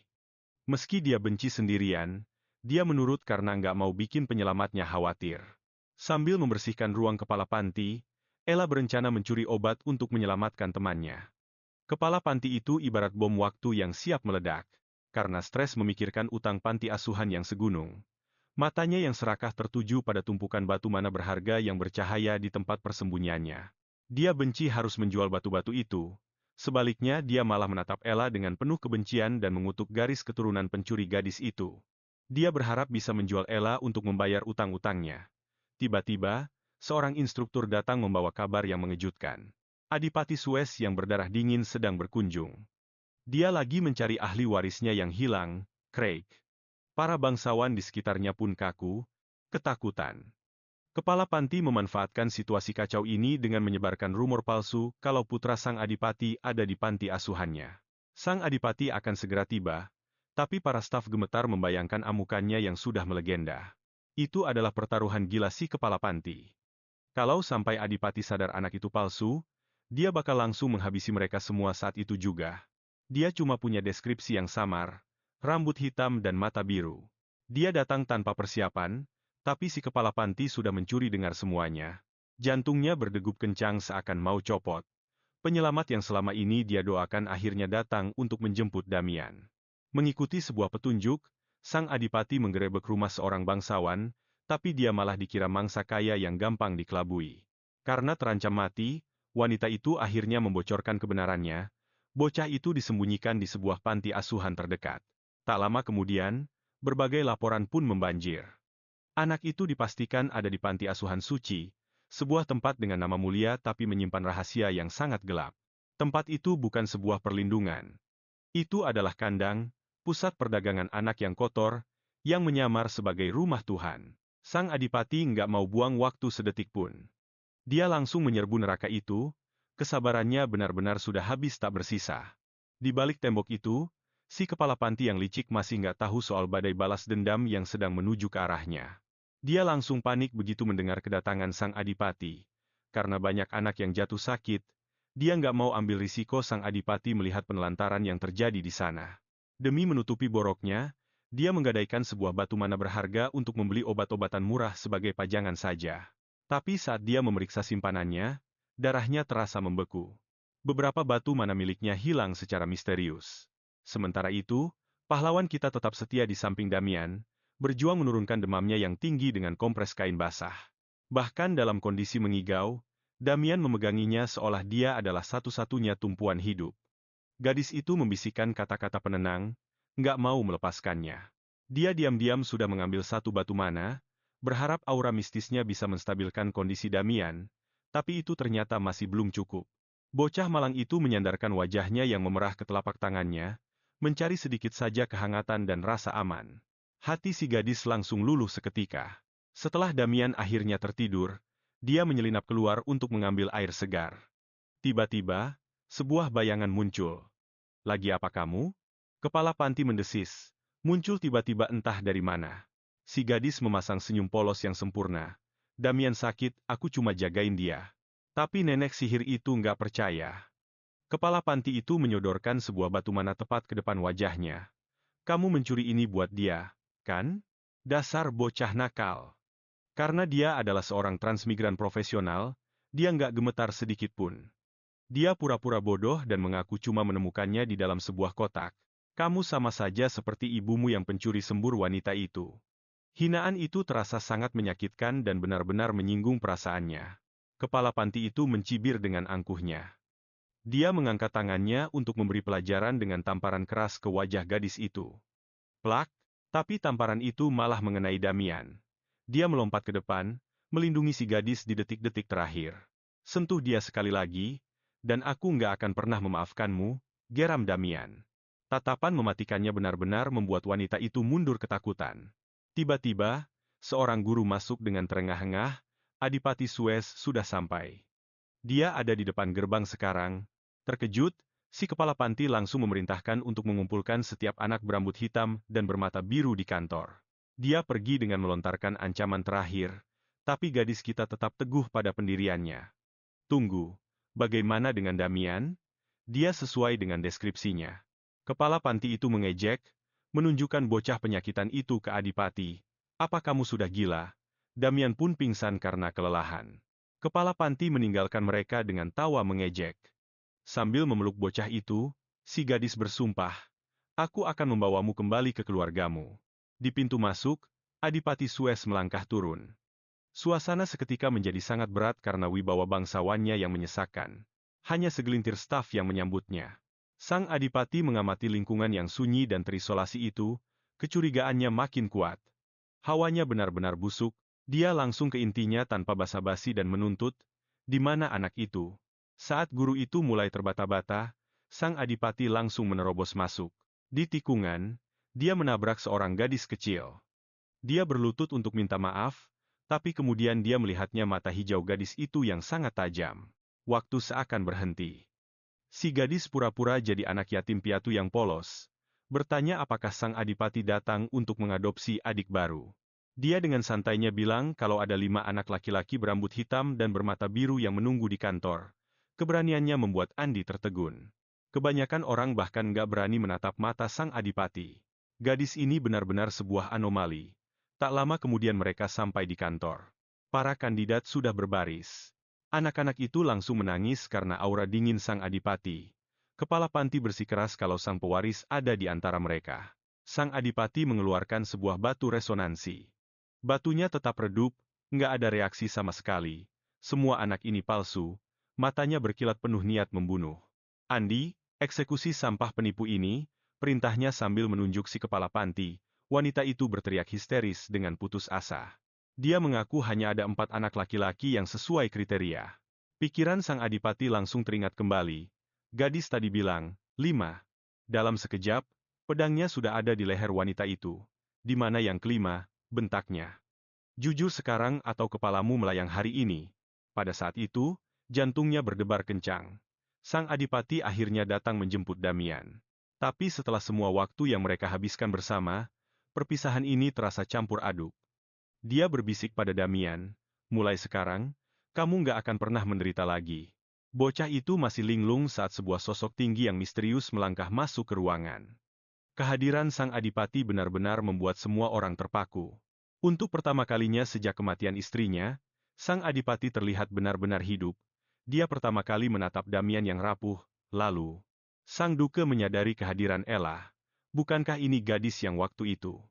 Meski dia benci sendirian, Dia menurut karena nggak mau bikin penyelamatnya khawatir. Sambil membersihkan ruang kepala panti, Ella berencana mencuri obat untuk menyelamatkan temannya. Kepala panti itu ibarat bom waktu yang siap meledak. Karena stres memikirkan utang panti asuhan yang segunung. Matanya yang serakah tertuju pada tumpukan batu mana berharga yang bercahaya di tempat persembunyiannya. Dia benci harus menjual batu-batu itu. Sebaliknya dia malah menatap Ella dengan penuh kebencian dan mengutuk garis keturunan pencuri gadis itu. Dia berharap bisa menjual Ella untuk membayar utang-utangnya. Tiba-tiba, seorang instruktur datang membawa kabar yang mengejutkan. Adipati Suez yang berdarah dingin sedang berkunjung. Dia lagi mencari ahli warisnya yang hilang, Craig. Para bangsawan di sekitarnya pun kaku, ketakutan. Kepala panti memanfaatkan situasi kacau ini dengan menyebarkan rumor palsu kalau putra sang adipati ada di panti asuhannya. Sang adipati akan segera tiba, tapi para staf gemetar membayangkan amukannya yang sudah melegenda. Itu adalah pertaruhan gila si kepala panti. Kalau sampai adipati sadar anak itu palsu, dia bakal langsung menghabisi mereka semua saat itu juga. Dia cuma punya deskripsi yang samar, rambut hitam dan mata biru. Dia datang tanpa persiapan, tapi si kepala panti sudah mencuri dengar semuanya. Jantungnya berdegup kencang seakan mau copot. Penyelamat yang selama ini dia doakan akhirnya datang untuk menjemput Damian. Mengikuti sebuah petunjuk, sang adipati menggerebek rumah seorang bangsawan, tapi dia malah dikira mangsa kaya yang gampang dikelabui. Karena terancam mati, wanita itu akhirnya membocorkan kebenarannya. Bocah itu disembunyikan di sebuah panti asuhan terdekat. Tak lama kemudian, berbagai laporan pun membanjir. Anak itu dipastikan ada di panti asuhan suci, sebuah tempat dengan nama mulia tapi menyimpan rahasia yang sangat gelap. Tempat itu bukan sebuah perlindungan. Itu adalah kandang, pusat perdagangan anak yang kotor, yang menyamar sebagai rumah Tuhan. Sang adipati nggak mau buang waktu sedetik pun. Dia langsung menyerbu neraka itu, kesabarannya benar-benar sudah habis tak bersisa. Di balik tembok itu, si kepala panti yang licik masih nggak tahu soal badai balas dendam yang sedang menuju ke arahnya. Dia langsung panik begitu mendengar kedatangan sang adipati. Karena banyak anak yang jatuh sakit, dia nggak mau ambil risiko sang adipati melihat penelantaran yang terjadi di sana. Demi menutupi boroknya, dia menggadaikan sebuah batu mana berharga untuk membeli obat-obatan murah sebagai pajangan saja. Tapi saat dia memeriksa simpanannya, darahnya terasa membeku. Beberapa batu mana miliknya hilang secara misterius. Sementara itu, pahlawan kita tetap setia di samping Damian, berjuang menurunkan demamnya yang tinggi dengan kompres kain basah. Bahkan dalam kondisi mengigau, Damian memeganginya seolah dia adalah satu-satunya tumpuan hidup. Gadis itu membisikkan kata-kata penenang, nggak mau melepaskannya. Dia diam-diam sudah mengambil satu batu mana, berharap aura mistisnya bisa menstabilkan kondisi Damian, tapi itu ternyata masih belum cukup. Bocah malang itu menyandarkan wajahnya yang memerah ke telapak tangannya, mencari sedikit saja kehangatan dan rasa aman. Hati si gadis langsung luluh seketika. Setelah Damian akhirnya tertidur, dia menyelinap keluar untuk mengambil air segar. Tiba-tiba, sebuah bayangan muncul. Lagi apa kamu? Kepala panti mendesis. Muncul tiba-tiba entah dari mana. Si gadis memasang senyum polos yang sempurna. Damian sakit, aku cuma jagain dia. Tapi nenek sihir itu nggak percaya. Kepala panti itu menyodorkan sebuah batu mana tepat ke depan wajahnya. Kamu mencuri ini buat dia, kan? Dasar bocah nakal. Karena dia adalah seorang transmigran profesional, dia nggak gemetar sedikit pun. Dia pura-pura bodoh dan mengaku cuma menemukannya di dalam sebuah kotak. Kamu sama saja seperti ibumu yang pencuri sembur wanita itu. Hinaan itu terasa sangat menyakitkan dan benar-benar menyinggung perasaannya. Kepala panti itu mencibir dengan angkuhnya. Dia mengangkat tangannya untuk memberi pelajaran dengan tamparan keras ke wajah gadis itu. Plak, tapi tamparan itu malah mengenai Damian. Dia melompat ke depan, melindungi si gadis di detik-detik terakhir. Sentuh dia sekali lagi, dan aku nggak akan pernah memaafkanmu, geram Damian. Tatapan mematikannya benar-benar membuat wanita itu mundur ketakutan. Tiba-tiba, seorang guru masuk dengan terengah-engah, Adipati Suez sudah sampai. Dia ada di depan gerbang sekarang. Terkejut, si kepala panti langsung memerintahkan untuk mengumpulkan setiap anak berambut hitam dan bermata biru di kantor. Dia pergi dengan melontarkan ancaman terakhir, tapi gadis kita tetap teguh pada pendiriannya. Tunggu, bagaimana dengan Damian? Dia sesuai dengan deskripsinya. Kepala panti itu mengejek, menunjukkan bocah penyakitan itu ke Adipati. Apa kamu sudah gila? Damian pun pingsan karena kelelahan. Kepala panti meninggalkan mereka dengan tawa mengejek. Sambil memeluk bocah itu, si gadis bersumpah, aku akan membawamu kembali ke keluargamu. Di pintu masuk, Adipati Sues melangkah turun. Suasana seketika menjadi sangat berat karena wibawa bangsawannya yang menyesakkan. Hanya segelintir staf yang menyambutnya. Sang Adipati mengamati lingkungan yang sunyi dan terisolasi itu, kecurigaannya makin kuat. Hawanya benar-benar busuk, dia langsung ke intinya tanpa basa-basi dan menuntut, di mana anak itu? Saat guru itu mulai terbata-bata, Sang Adipati langsung menerobos masuk. Di tikungan, dia menabrak seorang gadis kecil. Dia berlutut untuk minta maaf, tapi kemudian dia melihatnya mata hijau gadis itu yang sangat tajam. Waktu seakan berhenti. Si gadis pura-pura jadi anak yatim piatu yang polos. Bertanya apakah Sang Adipati datang untuk mengadopsi adik baru. Dia dengan santainya bilang kalau ada 5 anak laki-laki berambut hitam dan bermata biru yang menunggu di kantor. Keberaniannya membuat Andi tertegun. Kebanyakan orang bahkan nggak berani menatap mata Sang Adipati. Gadis ini benar-benar sebuah anomali. Tak lama kemudian mereka sampai di kantor. Para kandidat sudah berbaris. Anak-anak itu langsung menangis karena aura dingin Sang Adipati. Kepala panti bersikeras kalau sang pewaris ada di antara mereka. Sang Adipati mengeluarkan sebuah batu resonansi. Batunya tetap redup, nggak ada reaksi sama sekali. Semua anak ini palsu, matanya berkilat penuh niat membunuh. Andi, eksekusi sampah penipu ini, perintahnya sambil menunjuk si kepala panti. Wanita itu berteriak histeris dengan putus asa. Dia mengaku hanya ada 4 anak laki-laki yang sesuai kriteria. Pikiran Sang Adipati langsung teringat kembali. Gadis tadi bilang, 5. Dalam sekejap, pedangnya sudah ada di leher wanita itu. Di mana yang kelima, bentaknya. Jujur sekarang atau kepalamu melayang hari ini. Pada saat itu, jantungnya berdebar kencang. Sang Adipati akhirnya datang menjemput Damian. Tapi setelah semua waktu yang mereka habiskan bersama, perpisahan ini terasa campur aduk. Dia berbisik pada Damian, mulai sekarang, kamu nggak akan pernah menderita lagi. Bocah itu masih linglung saat sebuah sosok tinggi yang misterius melangkah masuk ke ruangan. Kehadiran Sang Adipati benar-benar membuat semua orang terpaku. Untuk pertama kalinya sejak kematian istrinya, Sang Adipati terlihat benar-benar hidup. Dia pertama kali menatap Damian yang rapuh, lalu Sang Duke menyadari kehadiran Ella. Bukankah ini gadis yang waktu itu?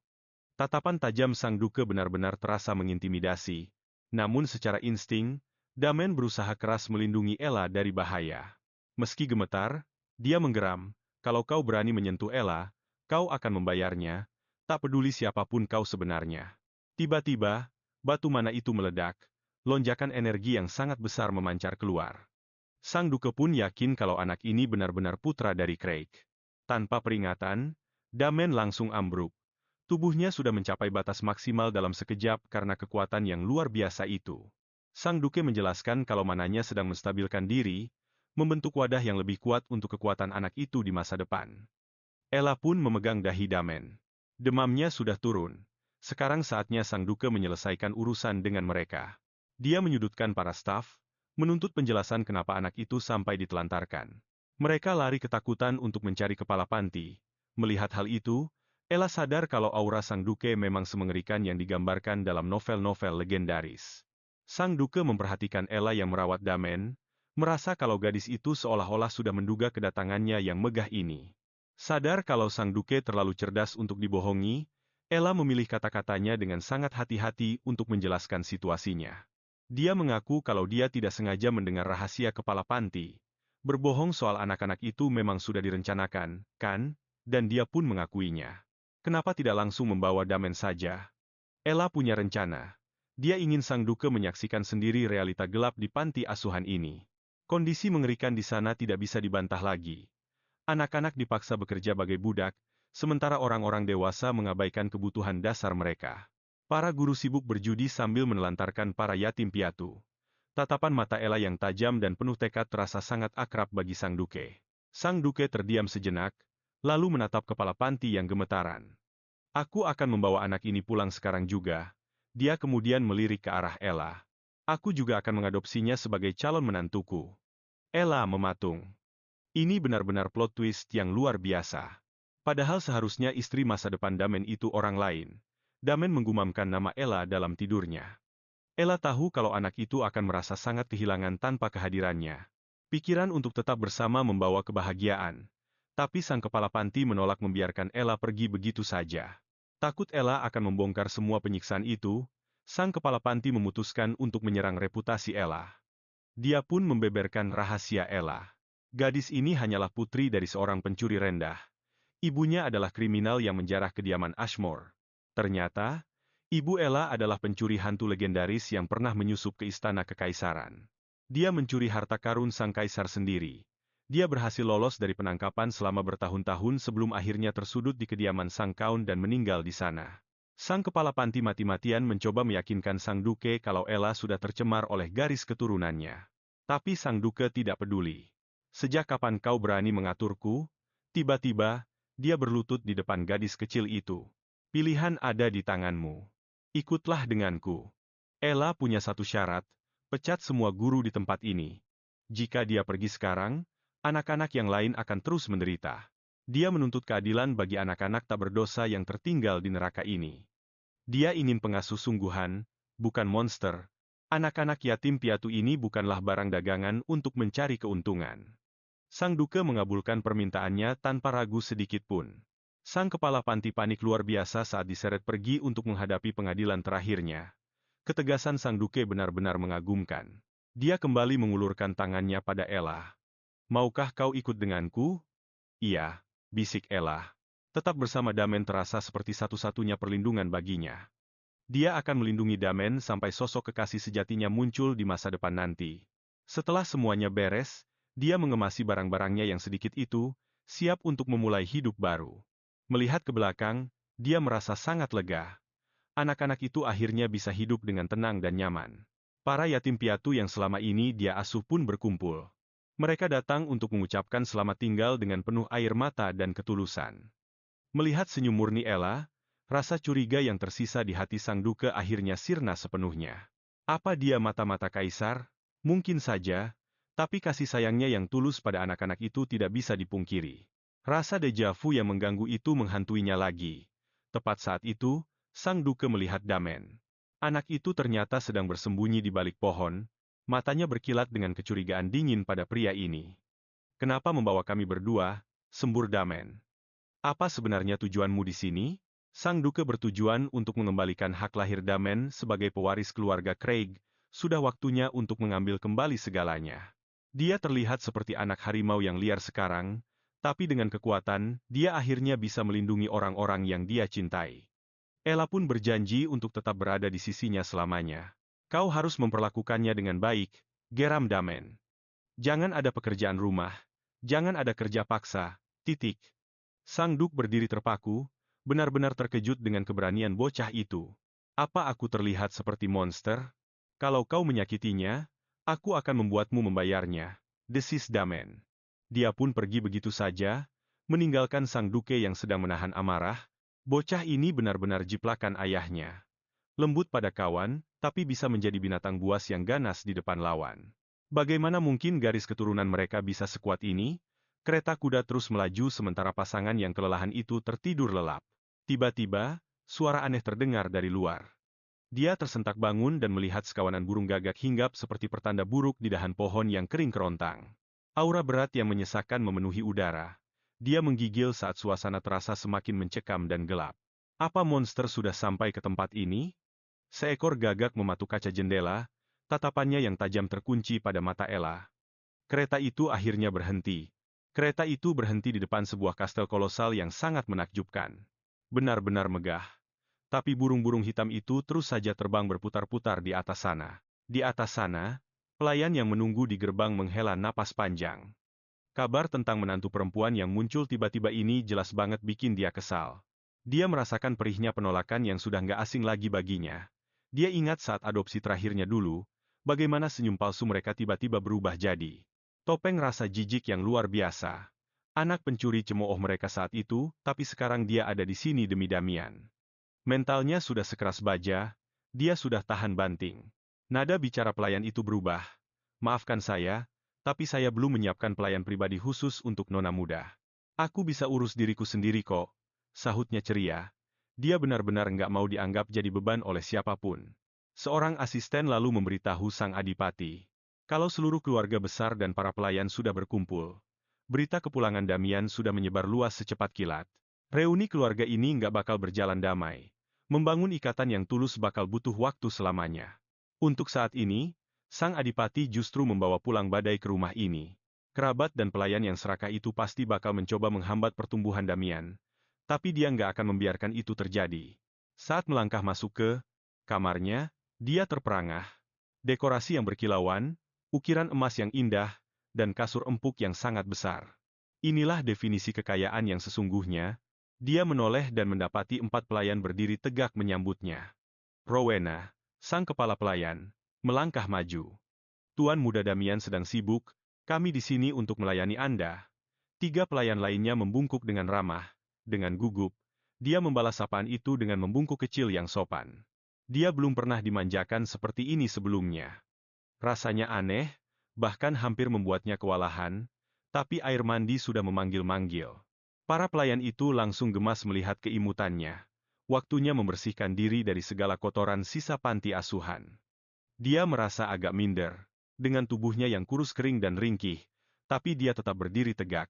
Tatapan tajam Sang Duke benar-benar terasa mengintimidasi. Namun secara insting, Damian berusaha keras melindungi Ella dari bahaya. Meski gemetar, dia menggeram, kalau kau berani menyentuh Ella, kau akan membayarnya, tak peduli siapapun kau sebenarnya. Tiba-tiba, batu mana itu meledak, lonjakan energi yang sangat besar memancar keluar. Sang Duke pun yakin kalau anak ini benar-benar putra dari Craig. Tanpa peringatan, Damian langsung ambruk. Tubuhnya sudah mencapai batas maksimal dalam sekejap karena kekuatan yang luar biasa itu. Sang Duke menjelaskan kalau mananya sedang menstabilkan diri, membentuk wadah yang lebih kuat untuk kekuatan anak itu di masa depan. Ella pun memegang dahi Damian. Demamnya sudah turun. Sekarang saatnya Sang Duke menyelesaikan urusan dengan mereka. Dia menyudutkan para staf, menuntut penjelasan kenapa anak itu sampai ditelantarkan. Mereka lari ketakutan untuk mencari kepala panti. Melihat hal itu, Ella sadar kalau aura Sang Duke memang semengerikan yang digambarkan dalam novel-novel legendaris. Sang Duke memperhatikan Ella yang merawat Damian, merasa kalau gadis itu seolah-olah sudah menduga kedatangannya yang megah ini. Sadar kalau Sang Duke terlalu cerdas untuk dibohongi, Ella memilih kata-katanya dengan sangat hati-hati untuk menjelaskan situasinya. Dia mengaku kalau dia tidak sengaja mendengar rahasia kepala panti. Berbohong soal anak-anak itu memang sudah direncanakan, kan? Dan dia pun mengakuinya. Kenapa tidak langsung membawa Damian saja? Ella punya rencana. Dia ingin Sang Duke menyaksikan sendiri realita gelap di panti asuhan ini. Kondisi mengerikan di sana tidak bisa dibantah lagi. Anak-anak dipaksa bekerja bagai budak, sementara orang-orang dewasa mengabaikan kebutuhan dasar mereka. Para guru sibuk berjudi sambil menelantarkan para yatim piatu. Tatapan mata Ella yang tajam dan penuh tekad terasa sangat akrab bagi Sang Duke. Sang Duke terdiam sejenak, lalu menatap kepala panti yang gemetaran. Aku akan membawa anak ini pulang sekarang juga. Dia kemudian melirik ke arah Ella. Aku juga akan mengadopsinya sebagai calon menantuku. Ella mematung. Ini benar-benar plot twist yang luar biasa. Padahal seharusnya istri masa depan Damen itu orang lain. Damen menggumamkan nama Ella dalam tidurnya. Ella tahu kalau anak itu akan merasa sangat kehilangan tanpa kehadirannya. Pikiran untuk tetap bersama membawa kebahagiaan. Tapi sang kepala panti menolak membiarkan Ella pergi begitu saja. Takut Ella akan membongkar semua penyiksaan itu, sang kepala panti memutuskan untuk menyerang reputasi Ella. Dia pun membeberkan rahasia Ella. Gadis ini hanyalah putri dari seorang pencuri rendah. Ibunya adalah kriminal yang menjarah kediaman Ashmore. Ternyata, ibu Ella adalah pencuri hantu legendaris yang pernah menyusup ke istana kekaisaran. Dia mencuri harta karun sang kaisar sendiri. Dia berhasil lolos dari penangkapan selama bertahun-tahun sebelum akhirnya tersudut di kediaman sang kaun dan meninggal di sana. Sang kepala panti mati-matian mencoba meyakinkan sang duke kalau Ella sudah tercemar oleh garis keturunannya. Tapi sang duke tidak peduli. Sejak kapan kau berani mengaturku? Tiba-tiba, dia berlutut di depan gadis kecil itu. Pilihan ada di tanganmu. Ikutlah denganku. Ella punya satu syarat, pecat semua guru di tempat ini. Jika dia pergi sekarang, anak-anak yang lain akan terus menderita. Dia menuntut keadilan bagi anak-anak tak berdosa yang tertinggal di neraka ini. Dia ingin pengasuh sungguhan, bukan monster. Anak-anak yatim piatu ini bukanlah barang dagangan untuk mencari keuntungan. Sang duke mengabulkan permintaannya tanpa ragu sedikit pun. Sang kepala panti panik luar biasa saat diseret pergi untuk menghadapi pengadilan terakhirnya. Ketegasan sang duke benar-benar mengagumkan. Dia kembali mengulurkan tangannya pada Ella. Maukah kau ikut denganku? Iya, bisik Ella. Tetap bersama Damen terasa seperti satu-satunya perlindungan baginya. Dia akan melindungi Damen sampai sosok kekasih sejatinya muncul di masa depan nanti. Setelah semuanya beres, dia mengemasi barang-barangnya yang sedikit itu, siap untuk memulai hidup baru. Melihat ke belakang, dia merasa sangat lega. Anak-anak itu akhirnya bisa hidup dengan tenang dan nyaman. Para yatim piatu yang selama ini dia asuh pun berkumpul. Mereka datang untuk mengucapkan selamat tinggal dengan penuh air mata dan ketulusan. Melihat senyum murni Ella, rasa curiga yang tersisa di hati sang duke akhirnya sirna sepenuhnya. Apa dia mata-mata kaisar? Mungkin saja. Tapi kasih sayangnya yang tulus pada anak-anak itu tidak bisa dipungkiri. Rasa deja vu yang mengganggu itu menghantuinya lagi. Tepat saat itu, sang duke melihat Damen. Anak itu ternyata sedang bersembunyi di balik pohon, matanya berkilat dengan kecurigaan dingin pada pria ini. Kenapa membawa kami berdua? Sembur Damen. Apa sebenarnya tujuanmu di sini? Sang duke bertujuan untuk mengembalikan hak lahir Damen sebagai pewaris keluarga Craig. Sudah waktunya untuk mengambil kembali segalanya. Dia terlihat seperti anak harimau yang liar sekarang, tapi dengan kekuatan, dia akhirnya bisa melindungi orang-orang yang dia cintai. Ella pun berjanji untuk tetap berada di sisinya selamanya. Kau harus memperlakukannya dengan baik, geram Damen. Jangan ada pekerjaan rumah, jangan ada kerja paksa, titik. Sang Duk berdiri terpaku, benar-benar terkejut dengan keberanian bocah itu. Apa aku terlihat seperti monster? Kalau kau menyakitinya, aku akan membuatmu membayarnya, desis Damen. Dia pun pergi begitu saja, meninggalkan sang duke yang sedang menahan amarah. Bocah ini benar-benar jiplakan ayahnya. Lembut pada kawan, tapi bisa menjadi binatang buas yang ganas di depan lawan. Bagaimana mungkin garis keturunan mereka bisa sekuat ini? Kereta kuda terus melaju sementara pasangan yang kelelahan itu tertidur lelap. Tiba-tiba, suara aneh terdengar dari luar. Dia tersentak bangun dan melihat sekawanan burung gagak hinggap seperti pertanda buruk di dahan pohon yang kering kerontang. Aura berat yang menyesakkan memenuhi udara. Dia menggigil saat suasana terasa semakin mencekam dan gelap. Apa monster sudah sampai ke tempat ini? Seekor gagak mematuk kaca jendela, tatapannya yang tajam terkunci pada mata Ella. Kereta itu akhirnya berhenti. Kereta itu berhenti di depan sebuah kastel kolosal yang sangat menakjubkan. Benar-benar megah. Tapi burung-burung hitam itu terus saja terbang berputar-putar di atas sana. Di atas sana, pelayan yang menunggu di gerbang menghela napas panjang. Kabar tentang menantu perempuan yang muncul tiba-tiba ini jelas banget bikin dia kesal. Dia merasakan perihnya penolakan yang sudah nggak asing lagi baginya. Dia ingat saat adopsi terakhirnya dulu, bagaimana senyum palsu mereka tiba-tiba berubah jadi topeng rasa jijik yang luar biasa. Anak pencuri cemooh mereka saat itu, tapi sekarang dia ada di sini demi Damian. Mentalnya sudah sekeras baja, dia sudah tahan banting. Nada bicara pelayan itu berubah. Maafkan saya, tapi saya belum menyiapkan pelayan pribadi khusus untuk nona muda. Aku bisa urus diriku sendiri kok, sahutnya ceria. Dia benar-benar nggak mau dianggap jadi beban oleh siapapun. Seorang asisten lalu memberitahu sang adipati. Kalau seluruh keluarga besar dan para pelayan sudah berkumpul, berita kepulangan Damian sudah menyebar luas secepat kilat. Reuni keluarga ini nggak bakal berjalan damai. Membangun ikatan yang tulus bakal butuh waktu selamanya. Untuk saat ini, sang adipati justru membawa pulang badai ke rumah ini. Kerabat dan pelayan yang serakah itu pasti bakal mencoba menghambat pertumbuhan Damian. Tapi dia nggak akan membiarkan itu terjadi. Saat melangkah masuk ke kamarnya, dia terperangah. Dekorasi yang berkilauan, ukiran emas yang indah, dan kasur empuk yang sangat besar. Inilah definisi kekayaan yang sesungguhnya. Dia menoleh dan mendapati 4 pelayan berdiri tegak menyambutnya. Rowena, sang kepala pelayan, melangkah maju. Tuan Muda Damian sedang sibuk, kami di sini untuk melayani Anda. 3 pelayan lainnya membungkuk dengan ramah. Dengan gugup, dia membalas sapaan itu dengan membungkuk kecil yang sopan. Dia belum pernah dimanjakan seperti ini sebelumnya. Rasanya aneh, bahkan hampir membuatnya kewalahan, tapi air mandi sudah memanggil-manggil. Para pelayan itu langsung gemas melihat keimutannya. Waktunya membersihkan diri dari segala kotoran sisa panti asuhan. Dia merasa agak minder, dengan tubuhnya yang kurus kering dan ringkih, tapi dia tetap berdiri tegak.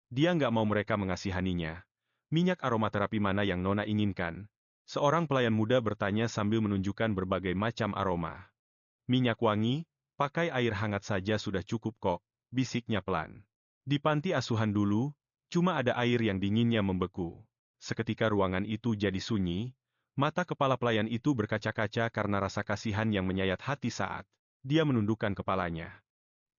Dia nggak mau mereka mengasihaninya. Minyak aromaterapi mana yang Nona inginkan? Seorang pelayan muda bertanya sambil menunjukkan berbagai macam aroma. Minyak wangi, pakai air hangat saja sudah cukup kok, bisiknya pelan. Di panti asuhan dulu, cuma ada air yang dinginnya membeku. Seketika ruangan itu jadi sunyi, mata kepala pelayan itu berkaca-kaca karena rasa kasihan yang menyayat hati saat dia menundukkan kepalanya.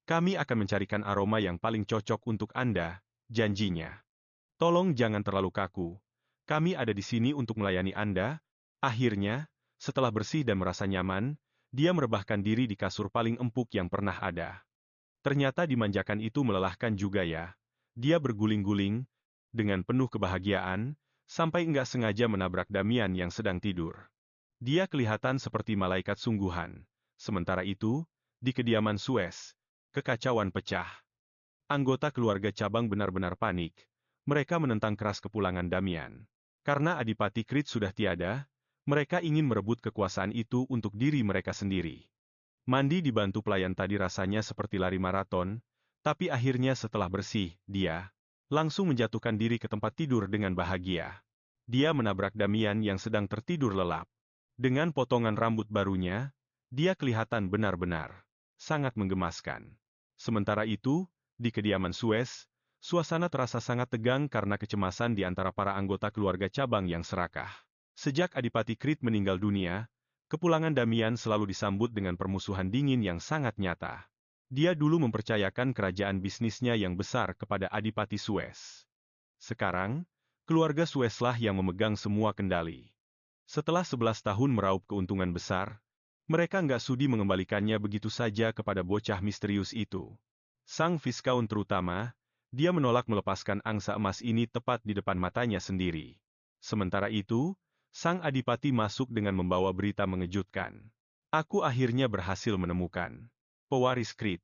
Kami akan mencarikan aroma yang paling cocok untuk Anda, janjinya. Tolong jangan terlalu kaku. Kami ada di sini untuk melayani Anda. Akhirnya, setelah bersih dan merasa nyaman, dia merebahkan diri di kasur paling empuk yang pernah ada. Ternyata dimanjakan itu melelahkan juga ya. Dia berguling-guling, dengan penuh kebahagiaan, sampai enggak sengaja menabrak Damian yang sedang tidur. Dia kelihatan seperti malaikat sungguhan. Sementara itu, di kediaman Suez, kekacauan pecah. Anggota keluarga cabang benar-benar panik. Mereka menentang keras kepulangan Damian. Karena Adipati Krit sudah tiada, mereka ingin merebut kekuasaan itu untuk diri mereka sendiri. Mandi dibantu pelayan tadi rasanya seperti lari maraton, tapi akhirnya setelah bersih, dia langsung menjatuhkan diri ke tempat tidur dengan bahagia. Dia menabrak Damian yang sedang tertidur lelap. Dengan potongan rambut barunya, dia kelihatan benar-benar sangat menggemaskan. Sementara itu, di kediaman Suez, suasana terasa sangat tegang karena kecemasan di antara para anggota keluarga cabang yang serakah. Sejak Adipati Krit meninggal dunia, kepulangan Damian selalu disambut dengan permusuhan dingin yang sangat nyata. Dia dulu mempercayakan kerajaan bisnisnya yang besar kepada Adipati Suez. Sekarang, keluarga Suezlah yang memegang semua kendali. Setelah 11 tahun meraup keuntungan besar, mereka nggak sudi mengembalikannya begitu saja kepada bocah misterius itu. Sang Viskaun terutama, dia menolak melepaskan angsa emas ini tepat di depan matanya sendiri. Sementara itu, sang adipati masuk dengan membawa berita mengejutkan. Aku akhirnya berhasil menemukan pewaris Krit.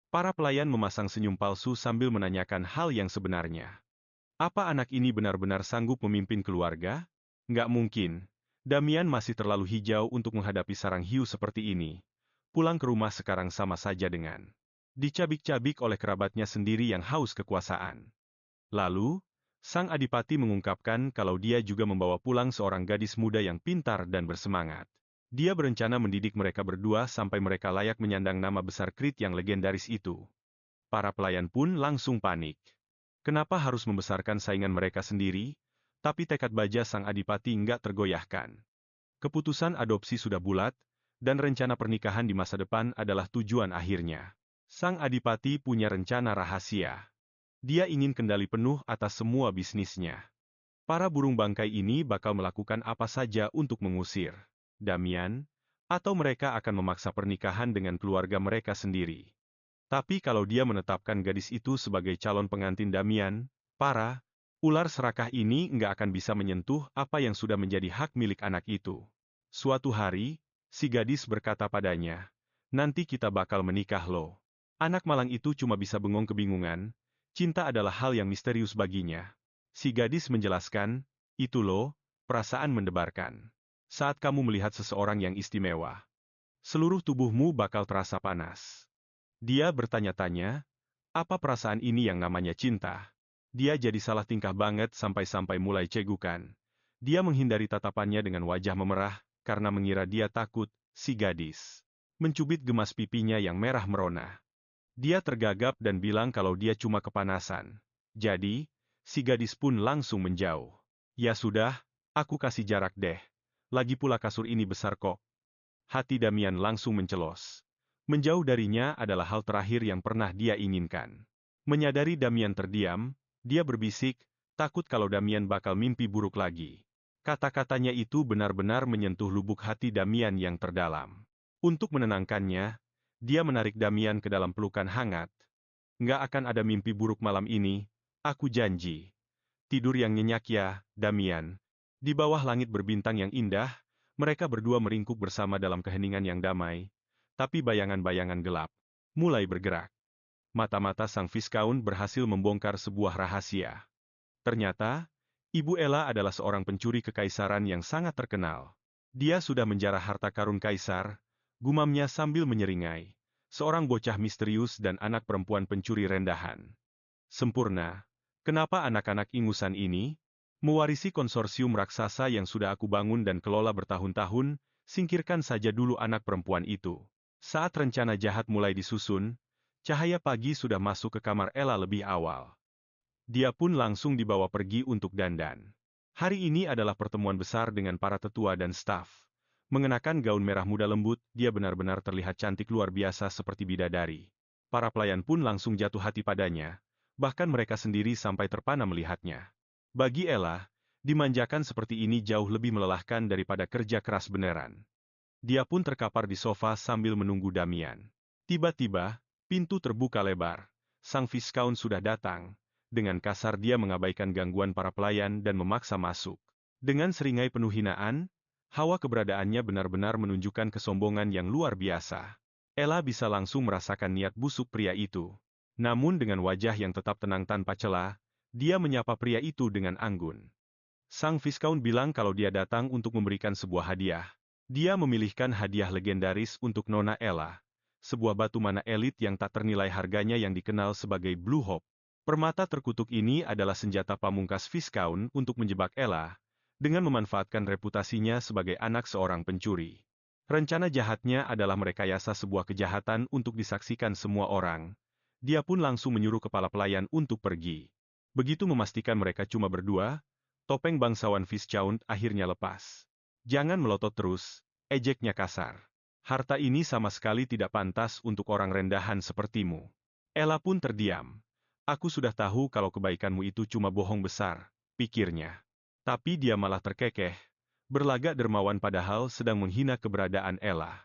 Para pelayan memasang senyum palsu sambil menanyakan hal yang sebenarnya. Apa anak ini benar-benar sanggup memimpin keluarga? Nggak mungkin. Damian masih terlalu hijau untuk menghadapi sarang hiu seperti ini. Pulang ke rumah sekarang sama saja dengan dicabik-cabik oleh kerabatnya sendiri yang haus kekuasaan. Lalu, sang adipati mengungkapkan kalau dia juga membawa pulang seorang gadis muda yang pintar dan bersemangat. Dia berencana mendidik mereka berdua sampai mereka layak menyandang nama besar Krit yang legendaris itu. Para pelayan pun langsung panik. Kenapa harus membesarkan saingan mereka sendiri? Tapi tekad baja sang adipati nggak tergoyahkan. Keputusan adopsi sudah bulat, dan rencana pernikahan di masa depan adalah tujuan akhirnya. Sang adipati punya rencana rahasia. Dia ingin kendali penuh atas semua bisnisnya. Para burung bangkai ini bakal melakukan apa saja untuk mengusir Damian, atau mereka akan memaksa pernikahan dengan keluarga mereka sendiri. Tapi kalau dia menetapkan gadis itu sebagai calon pengantin Damian, para ular serakah ini nggak akan bisa menyentuh apa yang sudah menjadi hak milik anak itu. Suatu hari, si gadis berkata padanya, nanti kita bakal menikah loh. Anak malang itu cuma bisa bengong kebingungan. Cinta adalah hal yang misterius baginya. Si gadis menjelaskan, itu loh, perasaan mendebarkan. Saat kamu melihat seseorang yang istimewa, seluruh tubuhmu bakal terasa panas. Dia bertanya-tanya, apa perasaan ini yang namanya cinta? Dia jadi salah tingkah banget sampai-sampai mulai cegukan. Dia menghindari tatapannya dengan wajah memerah, karena mengira dia takut, si gadis mencubit gemas pipinya yang merah merona. Dia tergagap dan bilang kalau dia cuma kepanasan. Jadi, si gadis pun langsung menjauh. Ya sudah, aku kasih jarak deh. Lagi pula kasur ini besar kok. Hati Damian langsung mencelos. Menjauh darinya adalah hal terakhir yang pernah dia inginkan. Menyadari Damian terdiam, dia berbisik, takut kalau Damian bakal mimpi buruk lagi. Kata-katanya itu benar-benar menyentuh lubuk hati Damian yang terdalam. Untuk menenangkannya, dia menarik Damian ke dalam pelukan hangat. Nggak akan ada mimpi buruk malam ini, aku janji. Tidur yang nyenyak ya, Damian. Di bawah langit berbintang yang indah, mereka berdua meringkuk bersama dalam keheningan yang damai. Tapi bayangan-bayangan gelap mulai bergerak. Mata-mata sang Viskaun berhasil membongkar sebuah rahasia. Ternyata, Ibu Ella adalah seorang pencuri kekaisaran yang sangat terkenal. Dia sudah menjarah harta karun kaisar, gumamnya sambil menyeringai. Seorang bocah misterius dan anak perempuan pencuri rendahan. Sempurna. Kenapa anak-anak ingusan ini mewarisi konsorsium raksasa yang sudah aku bangun dan kelola bertahun-tahun? Singkirkan saja dulu anak perempuan itu. Saat rencana jahat mulai disusun, cahaya pagi sudah masuk ke kamar Ella lebih awal. Dia pun langsung dibawa pergi untuk dandan. Hari ini adalah pertemuan besar dengan para tetua dan staf. Mengenakan gaun merah muda lembut, dia benar-benar terlihat cantik luar biasa seperti bidadari. Para pelayan pun langsung jatuh hati padanya, bahkan mereka sendiri sampai terpana melihatnya. Bagi Ella, dimanjakan seperti ini jauh lebih melelahkan daripada kerja keras beneran. Dia pun terkapar di sofa sambil menunggu Damian. Tiba-tiba, pintu terbuka lebar. Sang Viskaun sudah datang. Dengan kasar dia mengabaikan gangguan para pelayan dan memaksa masuk. Dengan seringai penuh hinaan, hawa keberadaannya benar-benar menunjukkan kesombongan yang luar biasa. Ella bisa langsung merasakan niat busuk pria itu. Namun dengan wajah yang tetap tenang tanpa celah, dia menyapa pria itu dengan anggun. Sang Viskaun bilang kalau dia datang untuk memberikan sebuah hadiah. Dia memilihkan hadiah legendaris untuk Nona Ella. Sebuah batu mana elit yang tak ternilai harganya yang dikenal sebagai Blue Hope. Permata terkutuk ini adalah senjata pamungkas Viskaun untuk menjebak Ella, dengan memanfaatkan reputasinya sebagai anak seorang pencuri. Rencana jahatnya adalah merekayasa sebuah kejahatan untuk disaksikan semua orang. Dia pun langsung menyuruh kepala pelayan untuk pergi. Begitu memastikan mereka cuma berdua, topeng bangsawan Viscount akhirnya lepas. Jangan melotot terus, ejeknya kasar. Harta ini sama sekali tidak pantas untuk orang rendahan sepertimu. Ella pun terdiam. Aku sudah tahu kalau kebaikanmu itu cuma bohong besar, pikirnya. Tapi dia malah terkekeh, berlagak dermawan padahal sedang menghina keberadaan Ella.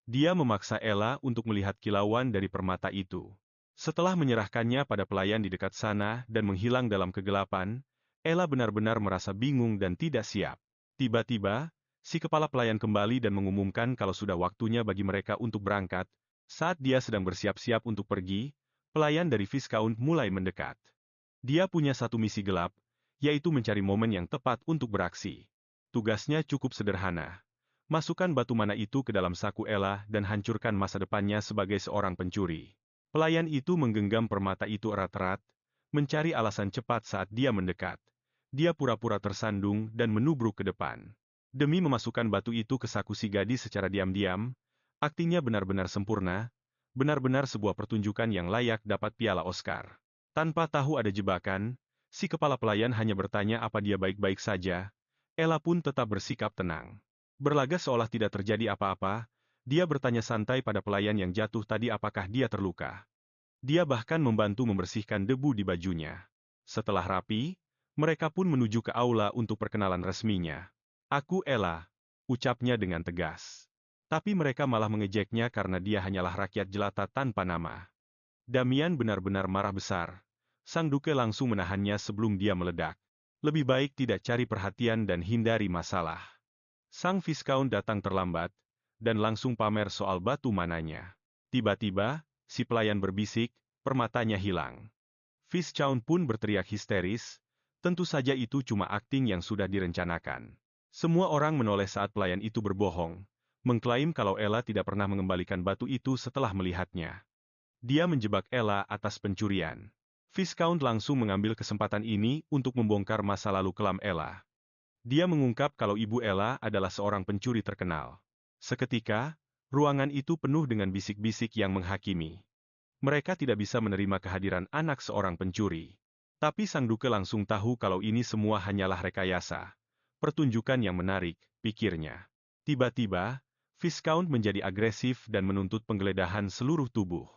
Dia memaksa Ella untuk melihat kilauan dari permata itu. Setelah menyerahkannya pada pelayan di dekat sana dan menghilang dalam kegelapan, Ella benar-benar merasa bingung dan tidak siap. Tiba-tiba, si kepala pelayan kembali dan mengumumkan kalau sudah waktunya bagi mereka untuk berangkat. Saat dia sedang bersiap-siap untuk pergi, pelayan dari Viscount mulai mendekat. Dia punya satu misi gelap, yaitu mencari momen yang tepat untuk beraksi. Tugasnya cukup sederhana. Masukkan batu mana itu ke dalam saku Ella dan hancurkan masa depannya sebagai seorang pencuri. Pelayan itu menggenggam permata itu erat-erat, mencari alasan cepat saat dia mendekat. Dia pura-pura tersandung dan menubruk ke depan. Demi memasukkan batu itu ke saku si gadis secara diam-diam, aktingnya benar-benar sempurna, benar-benar sebuah pertunjukan yang layak dapat piala Oscar. Tanpa tahu ada jebakan, si kepala pelayan hanya bertanya apa dia baik-baik saja. Ella pun tetap bersikap tenang. Berlagak seolah tidak terjadi apa-apa, dia bertanya santai pada pelayan yang jatuh tadi apakah dia terluka. Dia bahkan membantu membersihkan debu di bajunya. Setelah rapi, mereka pun menuju ke aula untuk perkenalan resminya. Aku Ella, ucapnya dengan tegas. Tapi mereka malah mengejeknya karena dia hanyalah rakyat jelata tanpa nama. Damian benar-benar marah besar. Sang Duke langsung menahannya sebelum dia meledak. Lebih baik tidak cari perhatian dan hindari masalah. Sang Viscount datang terlambat, dan langsung pamer soal batu mananya. Tiba-tiba, si pelayan berbisik, permatanya hilang. Fishchaun pun berteriak histeris, tentu saja itu cuma akting yang sudah direncanakan. Semua orang menoleh saat pelayan itu berbohong, mengklaim kalau Ella tidak pernah mengembalikan batu itu setelah melihatnya. Dia menjebak Ella atas pencurian. Viscount langsung mengambil kesempatan ini untuk membongkar masa lalu kelam Ella. Dia mengungkap kalau ibu Ella adalah seorang pencuri terkenal. Seketika, ruangan itu penuh dengan bisik-bisik yang menghakimi. Mereka tidak bisa menerima kehadiran anak seorang pencuri. Tapi sang duke langsung tahu kalau ini semua hanyalah rekayasa. Pertunjukan yang menarik, pikirnya. Tiba-tiba, Viscount menjadi agresif dan menuntut penggeledahan seluruh tubuh.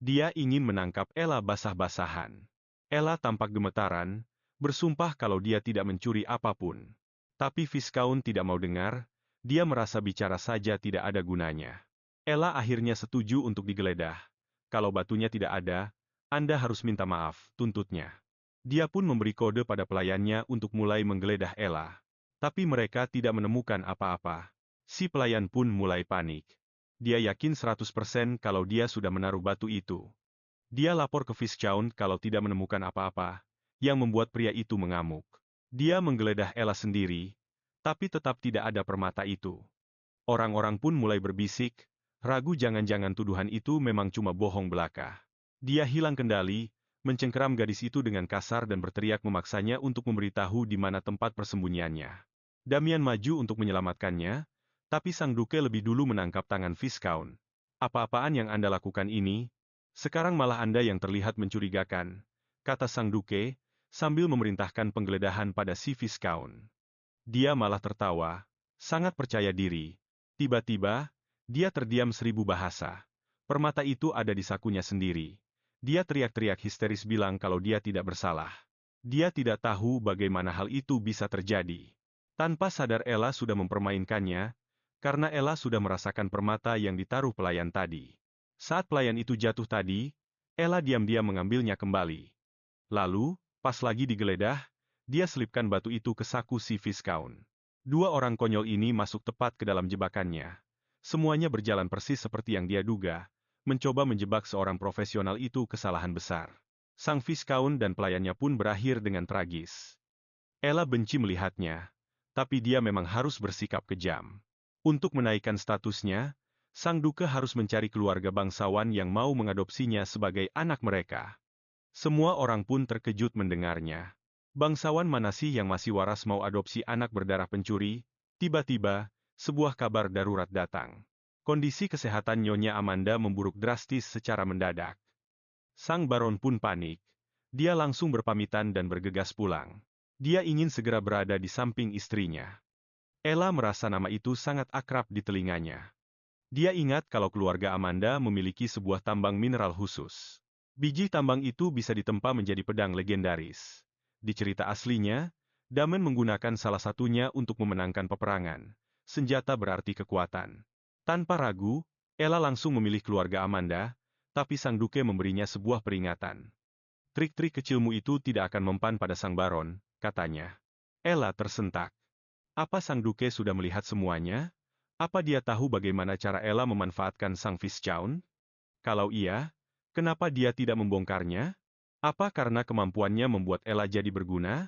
Dia ingin menangkap Ella basah-basahan. Ella tampak gemetaran, bersumpah kalau dia tidak mencuri apapun. Tapi Viscount tidak mau dengar, dia merasa bicara saja tidak ada gunanya. Ella akhirnya setuju untuk digeledah. Kalau batunya tidak ada, Anda harus minta maaf, tuntutnya. Dia pun memberi kode pada pelayannya untuk mulai menggeledah Ella. Tapi mereka tidak menemukan apa-apa. Si pelayan pun mulai panik. Dia yakin 100% kalau dia sudah menaruh batu itu. Dia lapor ke Viscount kalau tidak menemukan apa-apa, yang membuat pria itu mengamuk. Dia menggeledah Ella sendiri, tapi tetap tidak ada permata itu. Orang-orang pun mulai berbisik, ragu jangan-jangan tuduhan itu memang cuma bohong belaka. Dia hilang kendali, mencengkeram gadis itu dengan kasar dan berteriak memaksanya untuk memberitahu di mana tempat persembunyiannya. Damian maju untuk menyelamatkannya, tapi sang duke lebih dulu menangkap tangan Viscount. Apa-apaan yang Anda lakukan ini? Sekarang malah Anda yang terlihat mencurigakan, kata sang duke, sambil memerintahkan penggeledahan pada si Viscount. Dia malah tertawa, sangat percaya diri. Tiba-tiba, dia terdiam 1000 bahasa. Permata itu ada di sakunya sendiri. Dia teriak-teriak histeris bilang kalau dia tidak bersalah. Dia tidak tahu bagaimana hal itu bisa terjadi. Tanpa sadar Ella sudah mempermainkannya, karena Ella sudah merasakan permata yang ditaruh pelayan tadi. Saat pelayan itu jatuh tadi, Ella diam-diam mengambilnya kembali. Lalu, pas lagi digeledah, dia selipkan batu itu ke saku si Viscount. Dua orang konyol ini masuk tepat ke dalam jebakannya. Semuanya berjalan persis seperti yang dia duga, mencoba menjebak seorang profesional itu kesalahan besar. Sang Viscount dan pelayannya pun berakhir dengan tragis. Ella benci melihatnya, tapi dia memang harus bersikap kejam. Untuk menaikkan statusnya, sang duke harus mencari keluarga bangsawan yang mau mengadopsinya sebagai anak mereka. Semua orang pun terkejut mendengarnya. Bangsawan mana sih yang masih waras mau adopsi anak berdarah pencuri? Tiba-tiba, sebuah kabar darurat datang. Kondisi kesehatan Nyonya Amanda memburuk drastis secara mendadak. Sang baron pun panik. Dia langsung berpamitan dan bergegas pulang. Dia ingin segera berada di samping istrinya. Ella merasa nama itu sangat akrab di telinganya. Dia ingat kalau keluarga Amanda memiliki sebuah tambang mineral khusus. Biji tambang itu bisa ditempa menjadi pedang legendaris. Di cerita aslinya, Damen menggunakan salah satunya untuk memenangkan peperangan. Senjata berarti kekuatan. Tanpa ragu, Ella langsung memilih keluarga Amanda, tapi sang duke memberinya sebuah peringatan. Trik-trik kecilmu itu tidak akan mempan pada sang baron, katanya. Ella tersentak. Apa sang duke sudah melihat semuanya? Apa dia tahu bagaimana cara Ella memanfaatkan sang Viscount? Kalau iya, kenapa dia tidak membongkarnya? Apa karena kemampuannya membuat Ella jadi berguna?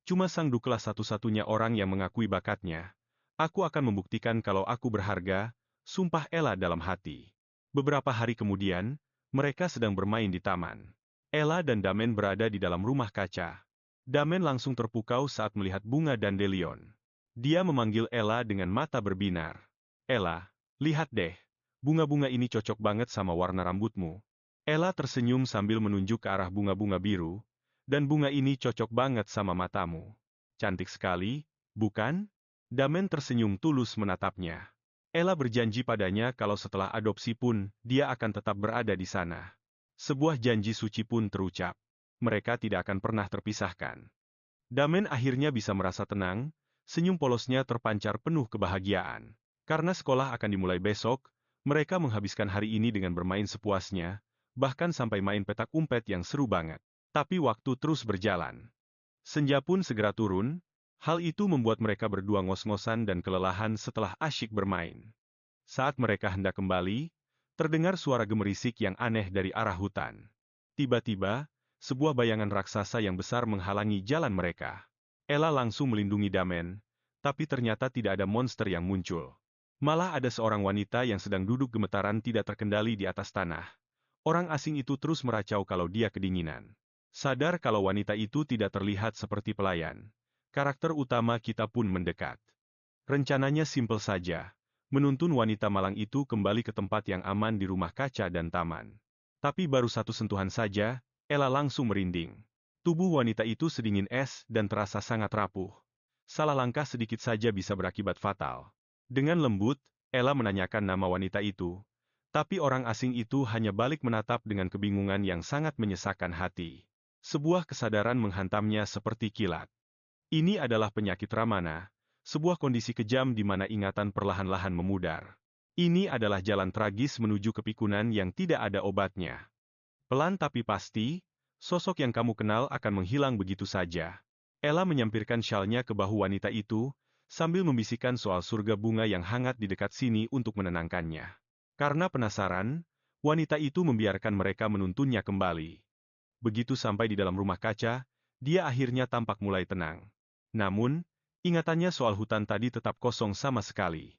Cuma sang dukelah satu-satunya orang yang mengakui bakatnya. Aku akan membuktikan kalau aku berharga, sumpah Ella dalam hati. Beberapa hari kemudian, mereka sedang bermain di taman. Ella dan Damen berada di dalam rumah kaca. Damen langsung terpukau saat melihat bunga dandelion. Dia memanggil Ella dengan mata berbinar. Ella, lihat deh, bunga-bunga ini cocok banget sama warna rambutmu. Ella tersenyum sambil menunjuk ke arah bunga-bunga biru, dan bunga ini cocok banget sama matamu. Cantik sekali, bukan? Damen tersenyum tulus menatapnya. Ella berjanji padanya kalau setelah adopsi pun, dia akan tetap berada di sana. Sebuah janji suci pun terucap. Mereka tidak akan pernah terpisahkan. Damen akhirnya bisa merasa tenang, senyum polosnya terpancar penuh kebahagiaan. Karena sekolah akan dimulai besok, mereka menghabiskan hari ini dengan bermain sepuasnya, bahkan sampai main petak umpet yang seru banget. Tapi waktu terus berjalan. Senja pun segera turun, hal itu membuat mereka berdua ngos-ngosan dan kelelahan setelah asyik bermain. Saat mereka hendak kembali, terdengar suara gemerisik yang aneh dari arah hutan. Tiba-tiba, sebuah bayangan raksasa yang besar menghalangi jalan mereka. Ella langsung melindungi Damen, tapi ternyata tidak ada monster yang muncul. Malah ada seorang wanita yang sedang duduk gemetaran tidak terkendali di atas tanah. Orang asing itu terus meracau kalau dia kedinginan. Sadar kalau wanita itu tidak terlihat seperti pelayan, karakter utama kita pun mendekat. Rencananya simpel saja, menuntun wanita malang itu kembali ke tempat yang aman di rumah kaca dan taman. Tapi baru satu sentuhan saja, Ella langsung merinding. Tubuh wanita itu sedingin es dan terasa sangat rapuh. Salah langkah sedikit saja bisa berakibat fatal. Dengan lembut, Ella menanyakan nama wanita itu, tapi orang asing itu hanya balik menatap dengan kebingungan yang sangat menyesakkan hati. Sebuah kesadaran menghantamnya seperti kilat. Ini adalah penyakit Ramana, sebuah kondisi kejam di mana ingatan perlahan-lahan memudar. Ini adalah jalan tragis menuju kepikunan yang tidak ada obatnya. Pelan tapi pasti, sosok yang kamu kenal akan menghilang begitu saja. Ella menyampirkan syalnya ke bahu wanita itu, sambil membisikkan soal surga bunga yang hangat di dekat sini untuk menenangkannya. Karena penasaran, wanita itu membiarkan mereka menuntunnya kembali. Begitu sampai di dalam rumah kaca, dia akhirnya tampak mulai tenang. Namun, ingatannya soal hutan tadi tetap kosong sama sekali.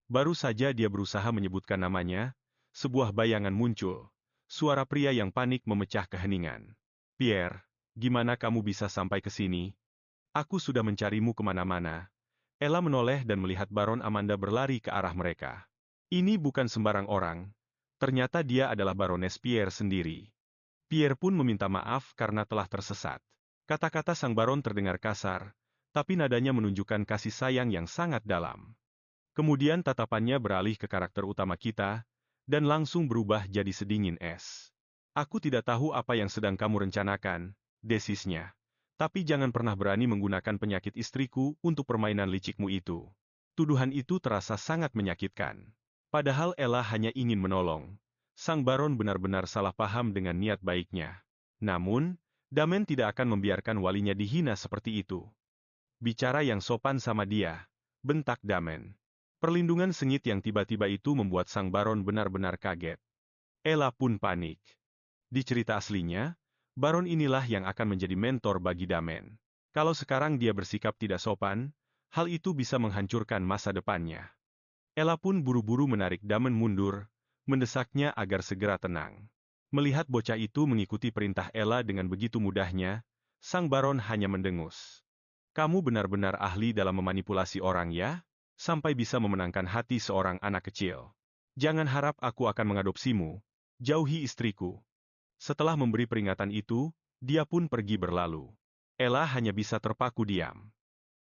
Baru saja dia berusaha menyebutkan namanya, sebuah bayangan muncul. Suara pria yang panik memecah keheningan. Pierre, gimana kamu bisa sampai ke sini? Aku sudah mencarimu kemana-mana. Ella menoleh dan melihat Baron Amanda berlari ke arah mereka. Ini bukan sembarang orang. Ternyata dia adalah Baroness Pierre sendiri. Pierre pun meminta maaf karena telah tersesat. Kata-kata sang Baron terdengar kasar, tapi nadanya menunjukkan kasih sayang yang sangat dalam. Kemudian tatapannya beralih ke karakter utama kita, dan langsung berubah jadi sedingin es. Aku tidak tahu apa yang sedang kamu rencanakan, desisnya. Tapi jangan pernah berani menggunakan penyakit istriku untuk permainan licikmu itu. Tuduhan itu terasa sangat menyakitkan. Padahal Ella hanya ingin menolong. Sang Baron benar-benar salah paham dengan niat baiknya. Namun, Damen tidak akan membiarkan walinya dihina seperti itu. Bicara yang sopan sama dia, bentak Damen. Perlindungan sengit yang tiba-tiba itu membuat sang Baron benar-benar kaget. Ella pun panik. Di cerita aslinya, Baron inilah yang akan menjadi mentor bagi Damen. Kalau sekarang dia bersikap tidak sopan, hal itu bisa menghancurkan masa depannya. Ella pun buru-buru menarik Damen mundur, mendesaknya agar segera tenang. Melihat bocah itu mengikuti perintah Ella dengan begitu mudahnya, sang Baron hanya mendengus. Kamu benar-benar ahli dalam memanipulasi orang ya? Sampai bisa memenangkan hati seorang anak kecil. Jangan harap aku akan mengadopsimu. Jauhi istriku. Setelah memberi peringatan itu, dia pun pergi berlalu. Ella hanya bisa terpaku diam.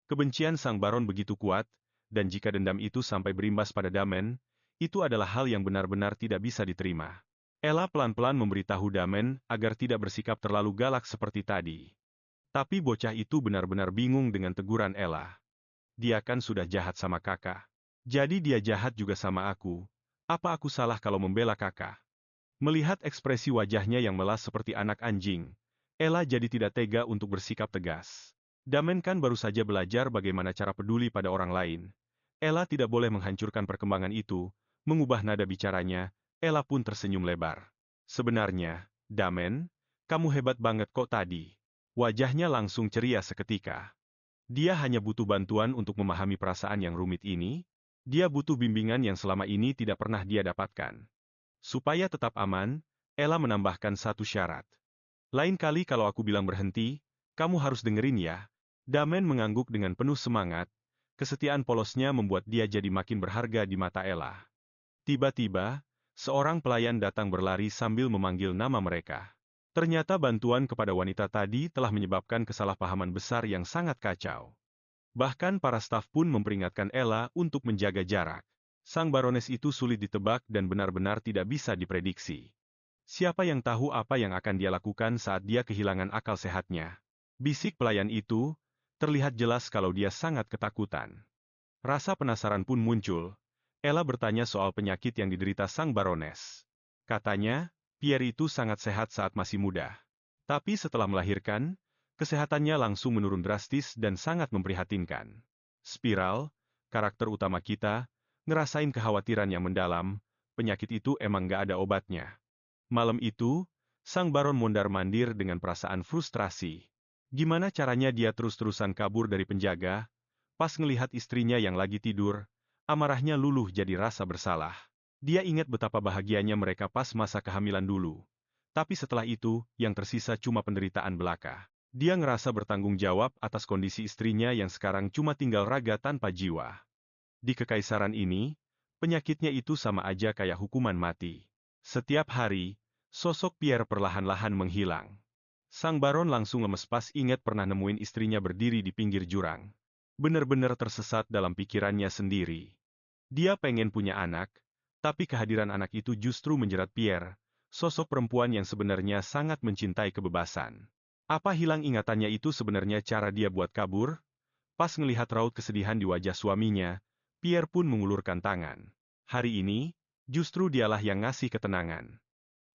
Kebencian sang Baron begitu kuat, dan jika dendam itu sampai berimbas pada Damen, itu adalah hal yang benar-benar tidak bisa diterima. Ella pelan-pelan memberitahu Damen agar tidak bersikap terlalu galak seperti tadi. Tapi bocah itu benar-benar bingung dengan teguran Ella. Dia kan sudah jahat sama kakak. Jadi dia jahat juga sama aku. Apa aku salah kalau membela kakak? Melihat ekspresi wajahnya yang melas seperti anak anjing, Ella jadi tidak tega untuk bersikap tegas. Damen kan baru saja belajar bagaimana cara peduli pada orang lain. Ella tidak boleh menghancurkan perkembangan itu, mengubah nada bicaranya, Ella pun tersenyum lebar. Sebenarnya, Damen, kamu hebat banget kok tadi. Wajahnya langsung ceria seketika. Dia hanya butuh bantuan untuk memahami perasaan yang rumit ini. Dia butuh bimbingan yang selama ini tidak pernah dia dapatkan. Supaya tetap aman, Ella menambahkan satu syarat. Lain kali kalau aku bilang berhenti, kamu harus dengerin ya. Damen mengangguk dengan penuh semangat. Kesetiaan polosnya membuat dia jadi makin berharga di mata Ella. Tiba-tiba, seorang pelayan datang berlari sambil memanggil nama mereka. Ternyata bantuan kepada wanita tadi telah menyebabkan kesalahpahaman besar yang sangat kacau. Bahkan para staf pun memperingatkan Ella untuk menjaga jarak. Sang Barones itu sulit ditebak dan benar-benar tidak bisa diprediksi. Siapa yang tahu apa yang akan dia lakukan saat dia kehilangan akal sehatnya? Bisik pelayan itu, terlihat jelas kalau dia sangat ketakutan. Rasa penasaran pun muncul. Ella bertanya soal penyakit yang diderita sang Barones. Katanya, Pierre itu sangat sehat saat masih muda. Tapi setelah melahirkan, kesehatannya langsung menurun drastis dan sangat memprihatinkan. Spiral, karakter utama kita, ngerasain kekhawatiran yang mendalam, penyakit itu emang gak ada obatnya. Malam itu, Sang Baron mondar-mandir dengan perasaan frustrasi. Gimana caranya dia terus-terusan kabur dari penjaga? Pas ngelihat istrinya yang lagi tidur, amarahnya luluh jadi rasa bersalah. Dia ingat betapa bahagianya mereka pas masa kehamilan dulu. Tapi setelah itu, yang tersisa cuma penderitaan belaka. Dia ngerasa bertanggung jawab atas kondisi istrinya yang sekarang cuma tinggal raga tanpa jiwa. Di kekaisaran ini, penyakitnya itu sama aja kayak hukuman mati. Setiap hari, sosok Pierre perlahan-lahan menghilang. Sang Baron langsung lemes pas ingat pernah nemuin istrinya berdiri di pinggir jurang. Benar-benar tersesat dalam pikirannya sendiri. Dia pengen punya anak, tapi kehadiran anak itu justru menjerat Pierre, sosok perempuan yang sebenarnya sangat mencintai kebebasan. Apa hilang ingatannya itu sebenarnya cara dia buat kabur? Pas ngelihat raut kesedihan di wajah suaminya, Pierre pun mengulurkan tangan. Hari ini, justru dialah yang ngasih ketenangan.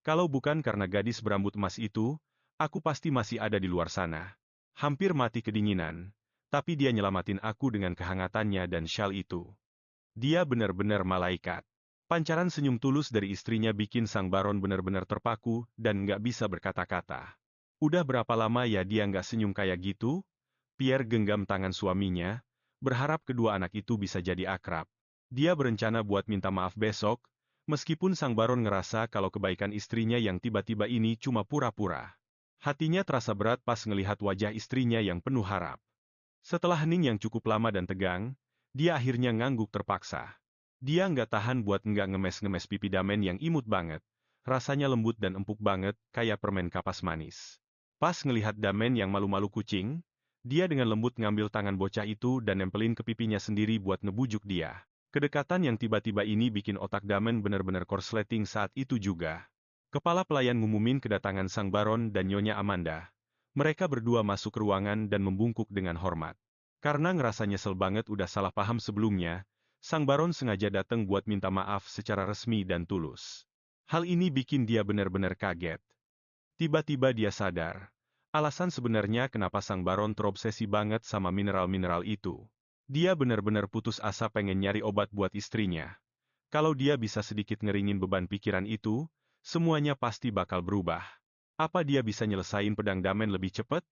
Kalau bukan karena gadis berambut emas itu, aku pasti masih ada di luar sana. Hampir mati kedinginan, tapi dia nyelamatin aku dengan kehangatannya dan syal itu. Dia benar-benar malaikat. Pancaran senyum tulus dari istrinya bikin sang Baron benar-benar terpaku dan nggak bisa berkata-kata. Udah berapa lama ya dia nggak senyum kayak gitu? Pierre genggam tangan suaminya, berharap kedua anak itu bisa jadi akrab. Dia berencana buat minta maaf besok, meskipun sang Baron ngerasa kalau kebaikan istrinya yang tiba-tiba ini cuma pura-pura. Hatinya terasa berat pas ngelihat wajah istrinya yang penuh harap. Setelah hening yang cukup lama dan tegang, dia akhirnya ngangguk terpaksa. Dia nggak tahan buat nggak ngemes-ngemes pipi Damen yang imut banget. Rasanya lembut dan empuk banget, kayak permen kapas manis. Pas ngelihat Damen yang malu-malu kucing, dia dengan lembut ngambil tangan bocah itu dan nempelin ke pipinya sendiri buat ngebujuk dia. Kedekatan yang tiba-tiba ini bikin otak Damen benar-benar korsleting saat itu juga. Kepala pelayan ngumumin kedatangan Sang Baron dan Nyonya Amanda. Mereka berdua masuk ke ruangan dan membungkuk dengan hormat. Karena ngerasa nyesel banget udah salah paham sebelumnya, Sang Baron sengaja datang buat minta maaf secara resmi dan tulus. Hal ini bikin dia benar-benar kaget. Tiba-tiba dia sadar. Alasan sebenarnya kenapa Sang Baron terobsesi banget sama mineral-mineral itu. Dia benar-benar putus asa pengen nyari obat buat istrinya. Kalau dia bisa sedikit ngeringin beban pikiran itu, semuanya pasti bakal berubah. Apa dia bisa nyelesain pedang Damen lebih cepat?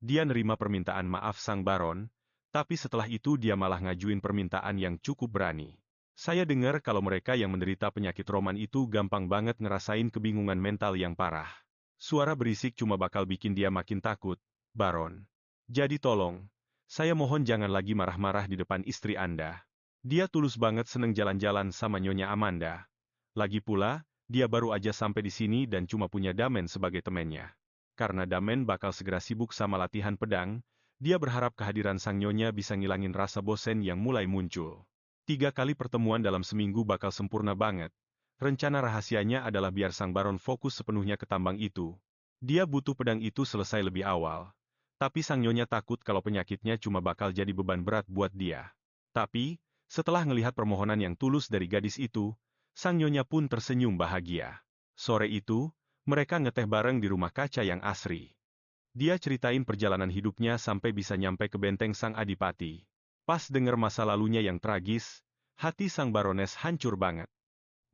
Dia nerima permintaan maaf Sang Baron, tapi setelah itu dia malah ngajuin permintaan yang cukup berani. Saya dengar kalau mereka yang menderita penyakit roman itu gampang banget ngerasain kebingungan mental yang parah. Suara berisik cuma bakal bikin dia makin takut, Baron. Jadi tolong, saya mohon jangan lagi marah-marah di depan istri Anda. Dia tulus banget seneng jalan-jalan sama Nyonya Amanda. Lagi pula, dia baru aja sampai di sini dan cuma punya Damen sebagai temennya. Karena Damen bakal segera sibuk sama latihan pedang, dia berharap kehadiran sang Nyonya bisa ngilangin rasa bosen yang mulai muncul. 3 kali pertemuan dalam seminggu bakal sempurna banget. Rencana rahasianya adalah biar sang Baron fokus sepenuhnya ke tambang itu. Dia butuh pedang itu selesai lebih awal. Tapi sang Nyonya takut kalau penyakitnya cuma bakal jadi beban berat buat dia. Tapi, setelah ngelihat permohonan yang tulus dari gadis itu, sang Nyonya pun tersenyum bahagia. Sore itu, mereka ngeteh bareng di rumah kaca yang asri. Dia ceritain perjalanan hidupnya sampai bisa nyampe ke benteng sang adipati. Pas denger masa lalunya yang tragis, hati sang barones hancur banget.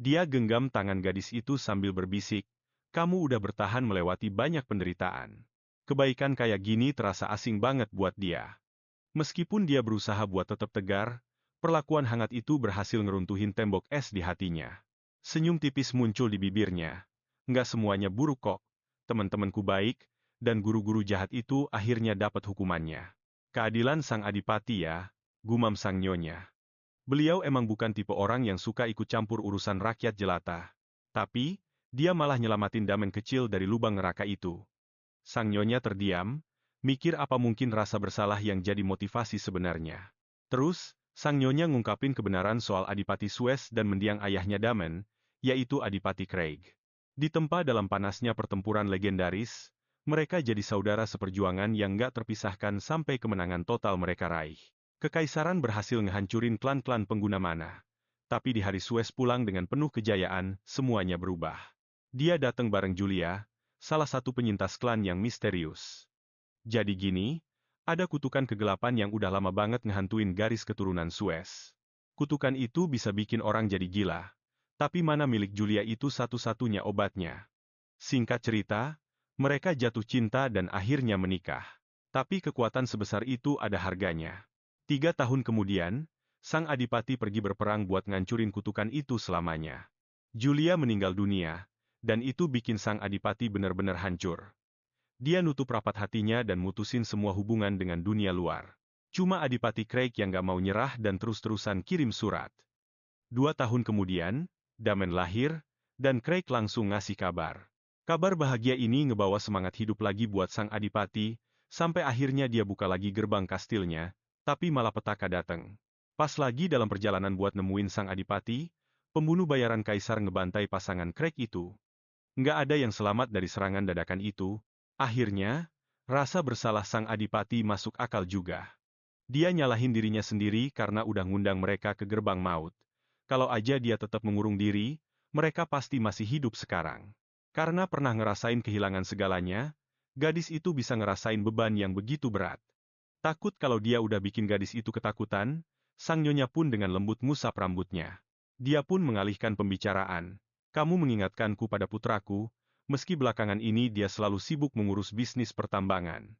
Dia genggam tangan gadis itu sambil berbisik, kamu udah bertahan melewati banyak penderitaan. Kebaikan kayak gini terasa asing banget buat dia. Meskipun dia berusaha buat tetap tegar, perlakuan hangat itu berhasil ngeruntuhin tembok es di hatinya. Senyum tipis muncul di bibirnya. Nggak semuanya buruk kok. Teman-temanku baik, dan guru-guru jahat itu akhirnya dapat hukumannya. Keadilan sang adipati ya, gumam sang Nyonya. Beliau emang bukan tipe orang yang suka ikut campur urusan rakyat jelata. Tapi, dia malah nyelamatin Damen kecil dari lubang neraka itu. Sang Nyonya terdiam, mikir apa mungkin rasa bersalah yang jadi motivasi sebenarnya. Terus, Sang Nyonya ngungkapin kebenaran soal Adipati Suez dan mendiang ayahnya Damen, yaitu Adipati Craig. Ditempa dalam panasnya pertempuran legendaris, mereka jadi saudara seperjuangan yang gak terpisahkan sampai kemenangan total mereka raih. Kekaisaran berhasil ngehancurin klan-klan pengguna mana. Tapi di hari Suez pulang dengan penuh kejayaan, semuanya berubah. Dia datang bareng Julia, salah satu penyintas klan yang misterius. Jadi gini, ada kutukan kegelapan yang udah lama banget ngehantuin garis keturunan Suez. Kutukan itu bisa bikin orang jadi gila. Tapi mana milik Julia itu satu-satunya obatnya. Singkat cerita, mereka jatuh cinta dan akhirnya menikah. Tapi kekuatan sebesar itu ada harganya. 3 tahun kemudian, sang adipati pergi berperang buat ngancurin kutukan itu selamanya. Julia meninggal dunia, dan itu bikin sang adipati benar-benar hancur. Dia nutup rapat hatinya dan mutusin semua hubungan dengan dunia luar. Cuma Adipati Craig yang gak mau nyerah dan terus-terusan kirim surat. 2 tahun kemudian, Damen lahir, dan Craig langsung ngasih kabar. Kabar bahagia ini ngebawa semangat hidup lagi buat sang adipati, sampai akhirnya dia buka lagi gerbang kastilnya, tapi malah petaka datang. Pas lagi dalam perjalanan buat nemuin sang adipati, pembunuh bayaran kaisar ngebantai pasangan Craig itu. Nggak ada yang selamat dari serangan dadakan itu. Akhirnya, rasa bersalah sang adipati masuk akal juga. Dia nyalahin dirinya sendiri karena udah ngundang mereka ke gerbang maut. Kalau aja dia tetap mengurung diri, mereka pasti masih hidup sekarang. Karena pernah ngerasain kehilangan segalanya, gadis itu bisa ngerasain beban yang begitu berat. Takut kalau dia udah bikin gadis itu ketakutan, sang nyonya pun dengan lembut ngusap rambutnya. Dia pun mengalihkan pembicaraan. Kamu mengingatkanku pada putraku, meski belakangan ini dia selalu sibuk mengurus bisnis pertambangan.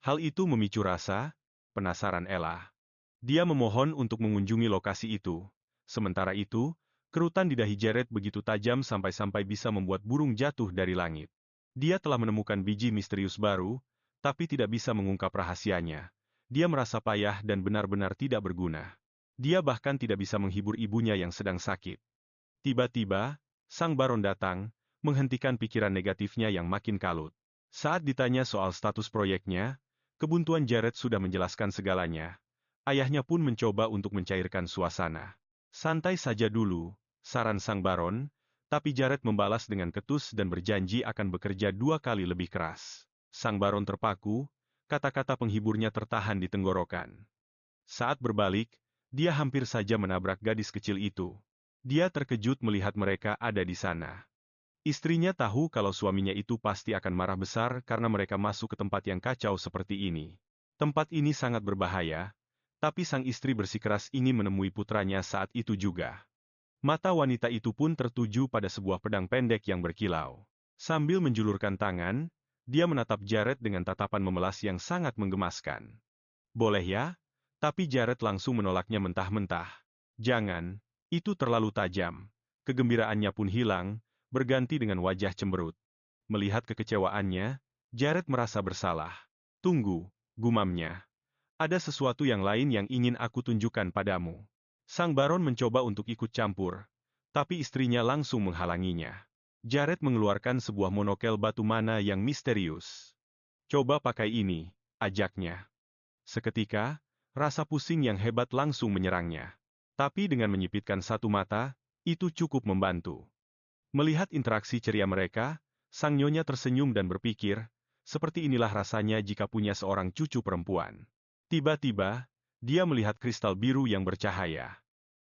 Hal itu memicu rasa penasaran Ella. Dia memohon untuk mengunjungi lokasi itu. Sementara itu, kerutan di dahi Jared begitu tajam sampai-sampai bisa membuat burung jatuh dari langit. Dia telah menemukan biji misterius baru, tapi tidak bisa mengungkap rahasianya. Dia merasa payah dan benar-benar tidak berguna. Dia bahkan tidak bisa menghibur ibunya yang sedang sakit. Tiba-tiba, sang baron datang, menghentikan pikiran negatifnya yang makin kalut. Saat ditanya soal status proyeknya, kebuntuan Jared sudah menjelaskan segalanya. Ayahnya pun mencoba untuk mencairkan suasana. Santai saja dulu, saran sang baron, tapi Jared membalas dengan ketus dan berjanji akan bekerja 2 kali lebih keras. Sang baron terpaku, kata-kata penghiburnya tertahan di tenggorokan. Saat berbalik, dia hampir saja menabrak gadis kecil itu. Dia terkejut melihat mereka ada di sana. Istrinya tahu kalau suaminya itu pasti akan marah besar karena mereka masuk ke tempat yang kacau seperti ini. Tempat ini sangat berbahaya, tapi sang istri bersikeras ingin menemui putranya saat itu juga. Mata wanita itu pun tertuju pada sebuah pedang pendek yang berkilau. Sambil menjulurkan tangan, dia menatap Jared dengan tatapan memelas yang sangat menggemaskan. Boleh ya? Tapi Jared langsung menolaknya mentah-mentah. Jangan, itu terlalu tajam. Kegembiraannya pun hilang, berganti dengan wajah cemberut. Melihat kekecewaannya, Jared merasa bersalah. Tunggu, gumamnya. Ada sesuatu yang lain yang ingin aku tunjukkan padamu. Sang baron mencoba untuk ikut campur, tapi istrinya langsung menghalanginya. Jared mengeluarkan sebuah monokel batu mana yang misterius. Coba pakai ini, ajaknya. Seketika, rasa pusing yang hebat langsung menyerangnya. Tapi dengan menyipitkan satu mata, itu cukup membantu. Melihat interaksi ceria mereka, sang nyonya tersenyum dan berpikir, seperti inilah rasanya jika punya seorang cucu perempuan. Tiba-tiba, dia melihat kristal biru yang bercahaya.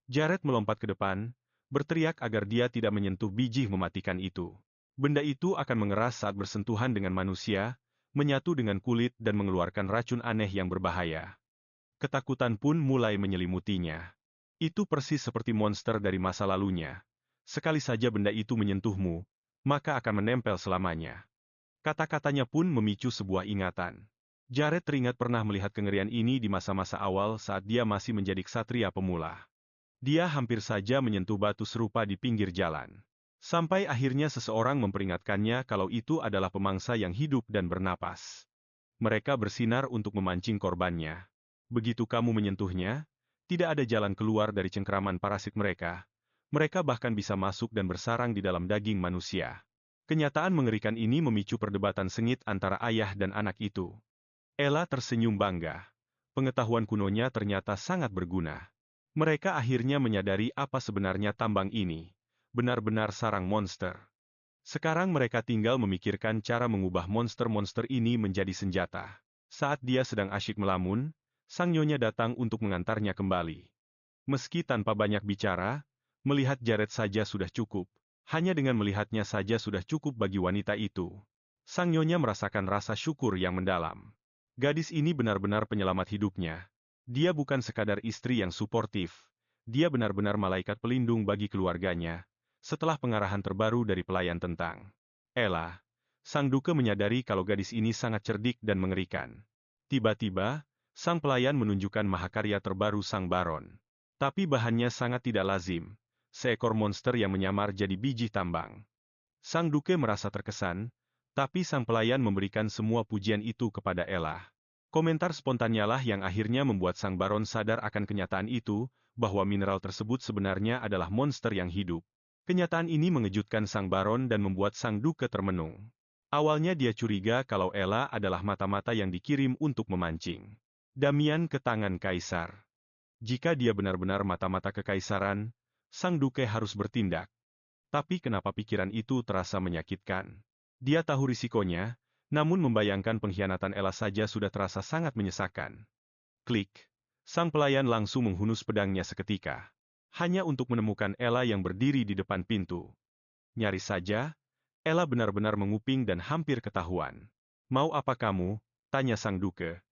Jared melompat ke depan, berteriak agar dia tidak menyentuh biji mematikan itu. Benda itu akan mengeras saat bersentuhan dengan manusia, menyatu dengan kulit dan mengeluarkan racun aneh yang berbahaya. Ketakutan pun mulai menyelimutinya. Itu persis seperti monster dari masa lalunya. Sekali saja benda itu menyentuhmu, maka akan menempel selamanya. Kata-katanya pun memicu sebuah ingatan. Jared teringat pernah melihat kengerian ini di masa-masa awal saat dia masih menjadi ksatria pemula. Dia hampir saja menyentuh batu serupa di pinggir jalan. Sampai akhirnya seseorang memperingatkannya kalau itu adalah pemangsa yang hidup dan bernapas. Mereka bersinar untuk memancing korbannya. Begitu kamu menyentuhnya, tidak ada jalan keluar dari cengkeraman parasit mereka. Mereka bahkan bisa masuk dan bersarang di dalam daging manusia. Kenyataan mengerikan ini memicu perdebatan sengit antara ayah dan anak itu. Ella tersenyum bangga. Pengetahuan kunonya ternyata sangat berguna. Mereka akhirnya menyadari apa sebenarnya tambang ini. Benar-benar sarang monster. Sekarang mereka tinggal memikirkan cara mengubah monster-monster ini menjadi senjata. Saat dia sedang asyik melamun, sang nyonya datang untuk mengantarnya kembali. Meski tanpa banyak bicara, melihat Jared saja sudah cukup. Hanya dengan melihatnya saja sudah cukup bagi wanita itu. Sang nyonya merasakan rasa syukur yang mendalam. Gadis ini benar-benar penyelamat hidupnya. Dia bukan sekadar istri yang suportif. Dia benar-benar malaikat pelindung bagi keluarganya. Setelah pengarahan terbaru dari pelayan tentang Ella. Sang duke menyadari kalau gadis ini sangat cerdik dan mengerikan. Tiba-tiba, sang pelayan menunjukkan mahakarya terbaru sang baron. Tapi bahannya sangat tidak lazim. Seekor monster yang menyamar jadi biji tambang. Sang duke merasa terkesan, tapi sang pelayan memberikan semua pujian itu kepada Ella. Komentar spontannya lah yang akhirnya membuat sang baron sadar akan kenyataan itu, bahwa mineral tersebut sebenarnya adalah monster yang hidup. Kenyataan ini mengejutkan sang baron dan membuat sang duke termenung. Awalnya dia curiga kalau Ella adalah mata-mata yang dikirim untuk memancing Damian ke tangan kaisar. Jika dia benar-benar mata-mata kekaisaran, sang duke harus bertindak. Tapi kenapa pikiran itu terasa menyakitkan? Dia tahu risikonya, namun membayangkan pengkhianatan Ella saja sudah terasa sangat menyesakan. Klik. Sang pelayan langsung menghunus pedangnya seketika. Hanya untuk menemukan Ella yang berdiri di depan pintu. Nyaris saja, Ella benar-benar menguping dan hampir ketahuan. Mau apa kamu? Tanya sang duke.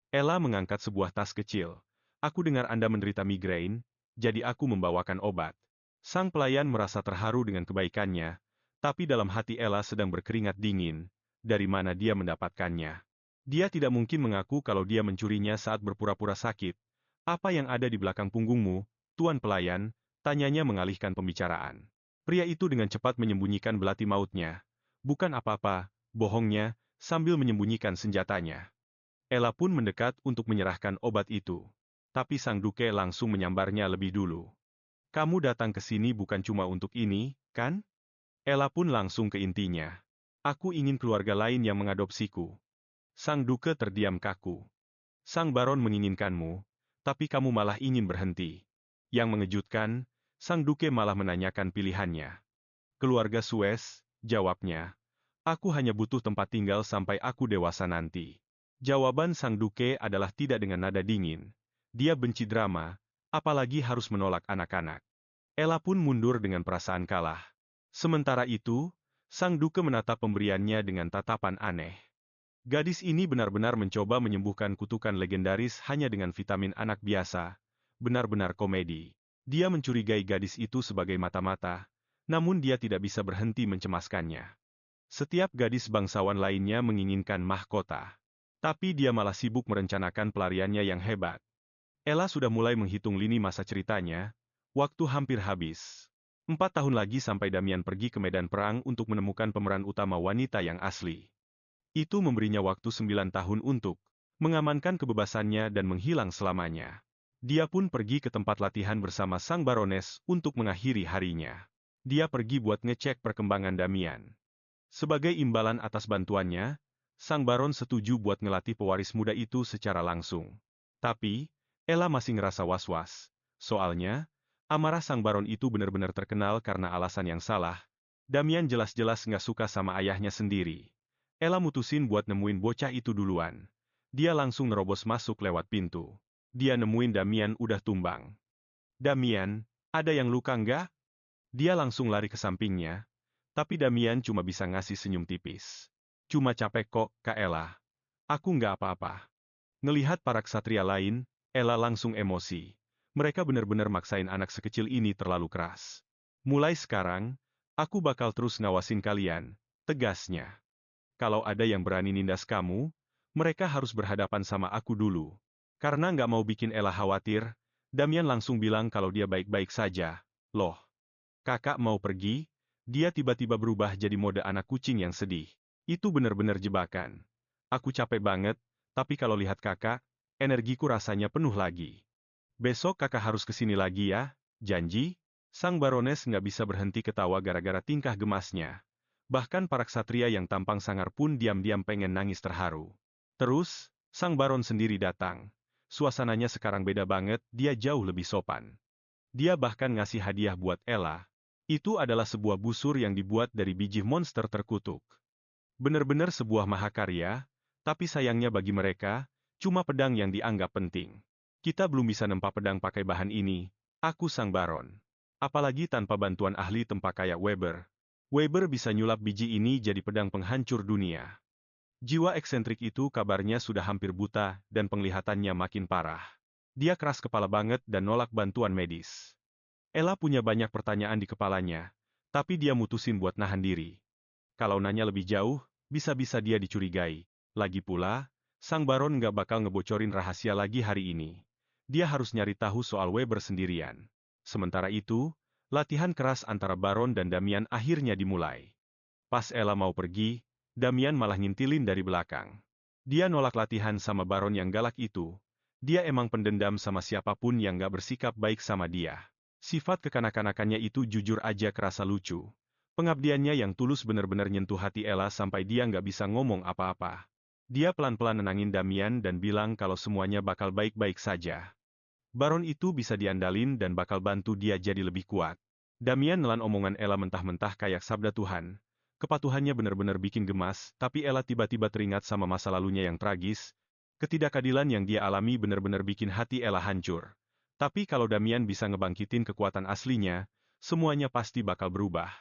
Ella mengangkat sebuah tas kecil. Aku dengar Anda menderita migrain, jadi aku membawakan obat. Sang pelayan merasa terharu dengan kebaikannya, tapi dalam hati Ella sedang berkeringat dingin. Dari mana dia mendapatkannya? Dia tidak mungkin mengaku kalau dia mencurinya saat berpura-pura sakit. Apa yang ada di belakang punggungmu, Tuan Pelayan? Tanyanya mengalihkan pembicaraan. Pria itu dengan cepat menyembunyikan belati mautnya. Bukan apa-apa, bohongnya, sambil menyembunyikan senjatanya. Ella pun mendekat untuk menyerahkan obat itu. Tapi sang duke langsung menyambarnya lebih dulu. Kamu datang ke sini bukan cuma untuk ini, kan? Ella pun langsung ke intinya. Aku ingin keluarga lain yang mengadopsiku. Sang duke terdiam kaku. Sang baron menginginkanmu, tapi kamu malah ingin berhenti. Yang mengejutkan, sang duke malah menanyakan pilihannya. Keluarga Suez, jawabnya. Aku hanya butuh tempat tinggal sampai aku dewasa nanti. Jawaban sang duke adalah tidak dengan nada dingin. Dia benci drama, apalagi harus menolak anak-anak. Ella pun mundur dengan perasaan kalah. Sementara itu, sang duke menatap pemberiannya dengan tatapan aneh. Gadis ini benar-benar mencoba menyembuhkan kutukan legendaris hanya dengan vitamin anak biasa. Benar-benar komedi. Dia mencurigai gadis itu sebagai mata-mata, namun dia tidak bisa berhenti mencemaskannya. Setiap gadis bangsawan lainnya menginginkan mahkota. Tapi dia malah sibuk merencanakan pelariannya yang hebat. Ella sudah mulai menghitung lini masa ceritanya. Waktu hampir habis. 4 tahun lagi sampai Damian pergi ke medan perang untuk menemukan pemeran utama wanita yang asli. Itu memberinya waktu 9 tahun untuk mengamankan kebebasannya dan menghilang selamanya. Dia pun pergi ke tempat latihan bersama sang barones untuk mengakhiri harinya. Dia pergi buat ngecek perkembangan Damian. Sebagai imbalan atas bantuannya, sang baron setuju buat ngelatih pewaris muda itu secara langsung. Tapi, Ella masih ngerasa was-was. Soalnya, amarah sang baron itu benar-benar terkenal karena alasan yang salah. Damian jelas-jelas nggak suka sama ayahnya sendiri. Ella mutusin buat nemuin bocah itu duluan. Dia langsung nerobos masuk lewat pintu. Dia nemuin Damian udah tumbang. Damian, ada yang luka nggak? Dia langsung lari ke sampingnya. Tapi Damian cuma bisa ngasih senyum tipis. Cuma capek kok, Kak Ella. Aku nggak apa-apa. Ngelihat para ksatria lain, Ella langsung emosi. Mereka benar-benar maksain anak sekecil ini terlalu keras. Mulai sekarang, aku bakal terus ngawasin kalian, tegasnya. Kalau ada yang berani nindas kamu, mereka harus berhadapan sama aku dulu. Karena nggak mau bikin Ella khawatir, Damian langsung bilang kalau dia baik-baik saja. Loh, kakak mau pergi? Dia tiba-tiba berubah jadi mode anak kucing yang sedih. Itu benar-benar jebakan. Aku capek banget, tapi kalau lihat kakak, energiku rasanya penuh lagi. Besok kakak harus kesini lagi ya, janji? Sang barones nggak bisa berhenti ketawa gara-gara tingkah gemasnya. Bahkan para ksatria yang tampang sangar pun diam-diam pengen nangis terharu. Terus, sang baron sendiri datang. Suasananya sekarang beda banget, dia jauh lebih sopan. Dia bahkan ngasih hadiah buat Ella. Itu adalah sebuah busur yang dibuat dari biji monster terkutuk. Benar-benar sebuah mahakarya, tapi sayangnya bagi mereka, cuma pedang yang dianggap penting. Kita belum bisa nempa pedang pakai bahan ini, aku sang baron. Apalagi tanpa bantuan ahli tempa kayak Weber. Weber bisa nyulap biji ini jadi pedang penghancur dunia. Jiwa eksentrik itu kabarnya sudah hampir buta dan penglihatannya makin parah. Dia keras kepala banget dan nolak bantuan medis. Ella punya banyak pertanyaan di kepalanya, tapi dia mutusin buat nahan diri. Kalau nanya lebih jauh, bisa-bisa dia dicurigai. Lagi pula, Sang Baron nggak bakal ngebocorin rahasia lagi hari ini. Dia harus nyari tahu soal Weber sendirian. Sementara itu, latihan keras antara Baron dan Damian akhirnya dimulai. Pas Ella mau pergi, Damian malah ngintilin dari belakang. Dia nolak latihan sama Baron yang galak itu. Dia emang pendendam sama siapapun yang nggak bersikap baik sama dia. Sifat kekanak-kanakannya itu jujur aja kerasa lucu. Pengabdiannya yang tulus benar-benar nyentuh hati Ella sampai dia nggak bisa ngomong apa-apa. Dia pelan-pelan nenangin Damian dan bilang kalau semuanya bakal baik-baik saja. Baron itu bisa diandalin dan bakal bantu dia jadi lebih kuat. Damian nelan omongan Ella mentah-mentah kayak sabda Tuhan. Kepatuhannya benar-benar bikin gemas, tapi Ella tiba-tiba teringat sama masa lalunya yang tragis. Ketidakadilan yang dia alami benar-benar bikin hati Ella hancur. Tapi kalau Damian bisa ngebangkitin kekuatan aslinya, semuanya pasti bakal berubah.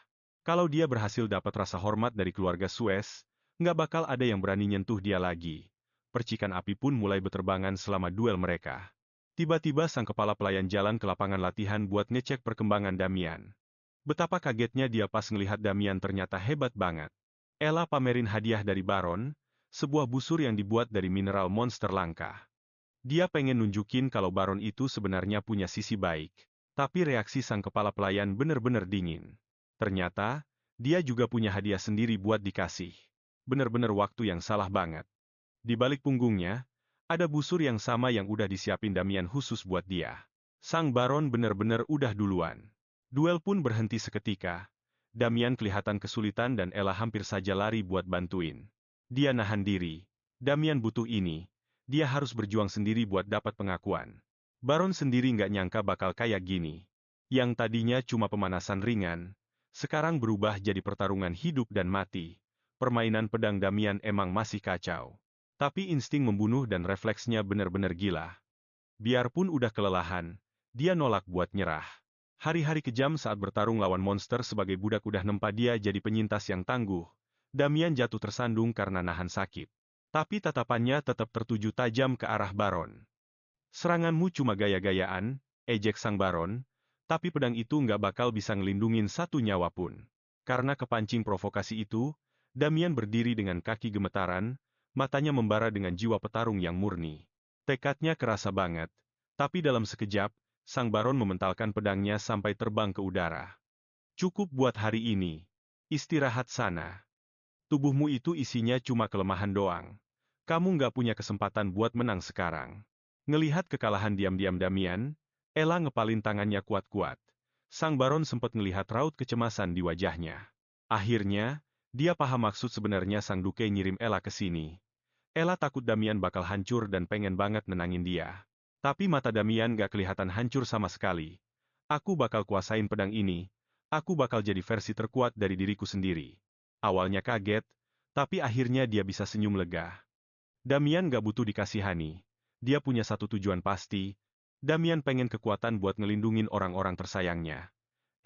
Kalau dia berhasil dapat rasa hormat dari keluarga Suez, nggak bakal ada yang berani nyentuh dia lagi. Percikan api pun mulai berterbangan selama duel mereka. Tiba-tiba sang kepala pelayan jalan ke lapangan latihan buat ngecek perkembangan Damian. Betapa kagetnya dia pas ngelihat Damian ternyata hebat banget. Ella pamerin hadiah dari Baron, sebuah busur yang dibuat dari mineral monster langka. Dia pengen nunjukin kalau Baron itu sebenarnya punya sisi baik. Tapi reaksi sang kepala pelayan bener-bener dingin. Ternyata, dia juga punya hadiah sendiri buat dikasih. Bener-bener waktu yang salah banget. Di balik punggungnya, ada busur yang sama yang udah disiapin Damian khusus buat dia. Sang Baron bener-bener udah duluan. Duel pun berhenti seketika. Damian kelihatan kesulitan dan Ella hampir saja lari buat bantuin. Dia nahan diri. Damian butuh ini. Dia harus berjuang sendiri buat dapat pengakuan. Baron sendiri nggak nyangka bakal kayak gini. Yang tadinya cuma pemanasan ringan, sekarang berubah jadi pertarungan hidup dan mati. Permainan pedang Damian emang masih kacau. Tapi insting membunuh dan refleksnya benar-benar gila. Biarpun udah kelelahan, dia nolak buat nyerah. Hari-hari kejam saat bertarung lawan monster sebagai budak udah nempa dia jadi penyintas yang tangguh. Damian jatuh tersandung karena nahan sakit. Tapi tatapannya tetap tertuju tajam ke arah Baron. Seranganmu cuma gaya-gayaan, ejek sang Baron, tapi pedang itu nggak bakal bisa ngelindungin satu nyawa pun. Karena kepancing provokasi itu, Damian berdiri dengan kaki gemetaran, matanya membara dengan jiwa petarung yang murni. Tekadnya kerasa banget, tapi dalam sekejap, sang Baron mementalkan pedangnya sampai terbang ke udara. Cukup buat hari ini. Istirahat sana. Tubuhmu itu isinya cuma kelemahan doang. Kamu nggak punya kesempatan buat menang sekarang. Ngelihat kekalahan diam-diam Damian, Ella ngepalin tangannya kuat-kuat. Sang Baron sempat ngelihat raut kecemasan di wajahnya. Akhirnya, dia paham maksud sebenarnya sang Duke ngirim Ella ke sini. Ella takut Damian bakal hancur dan pengen banget nenangin dia. Tapi mata Damian gak kelihatan hancur sama sekali. Aku bakal kuasain pedang ini. Aku bakal jadi versi terkuat dari diriku sendiri. Awalnya kaget, tapi akhirnya dia bisa senyum lega. Damian gak butuh dikasihani. Dia punya satu tujuan pasti. Damian pengen kekuatan buat ngelindungin orang-orang tersayangnya.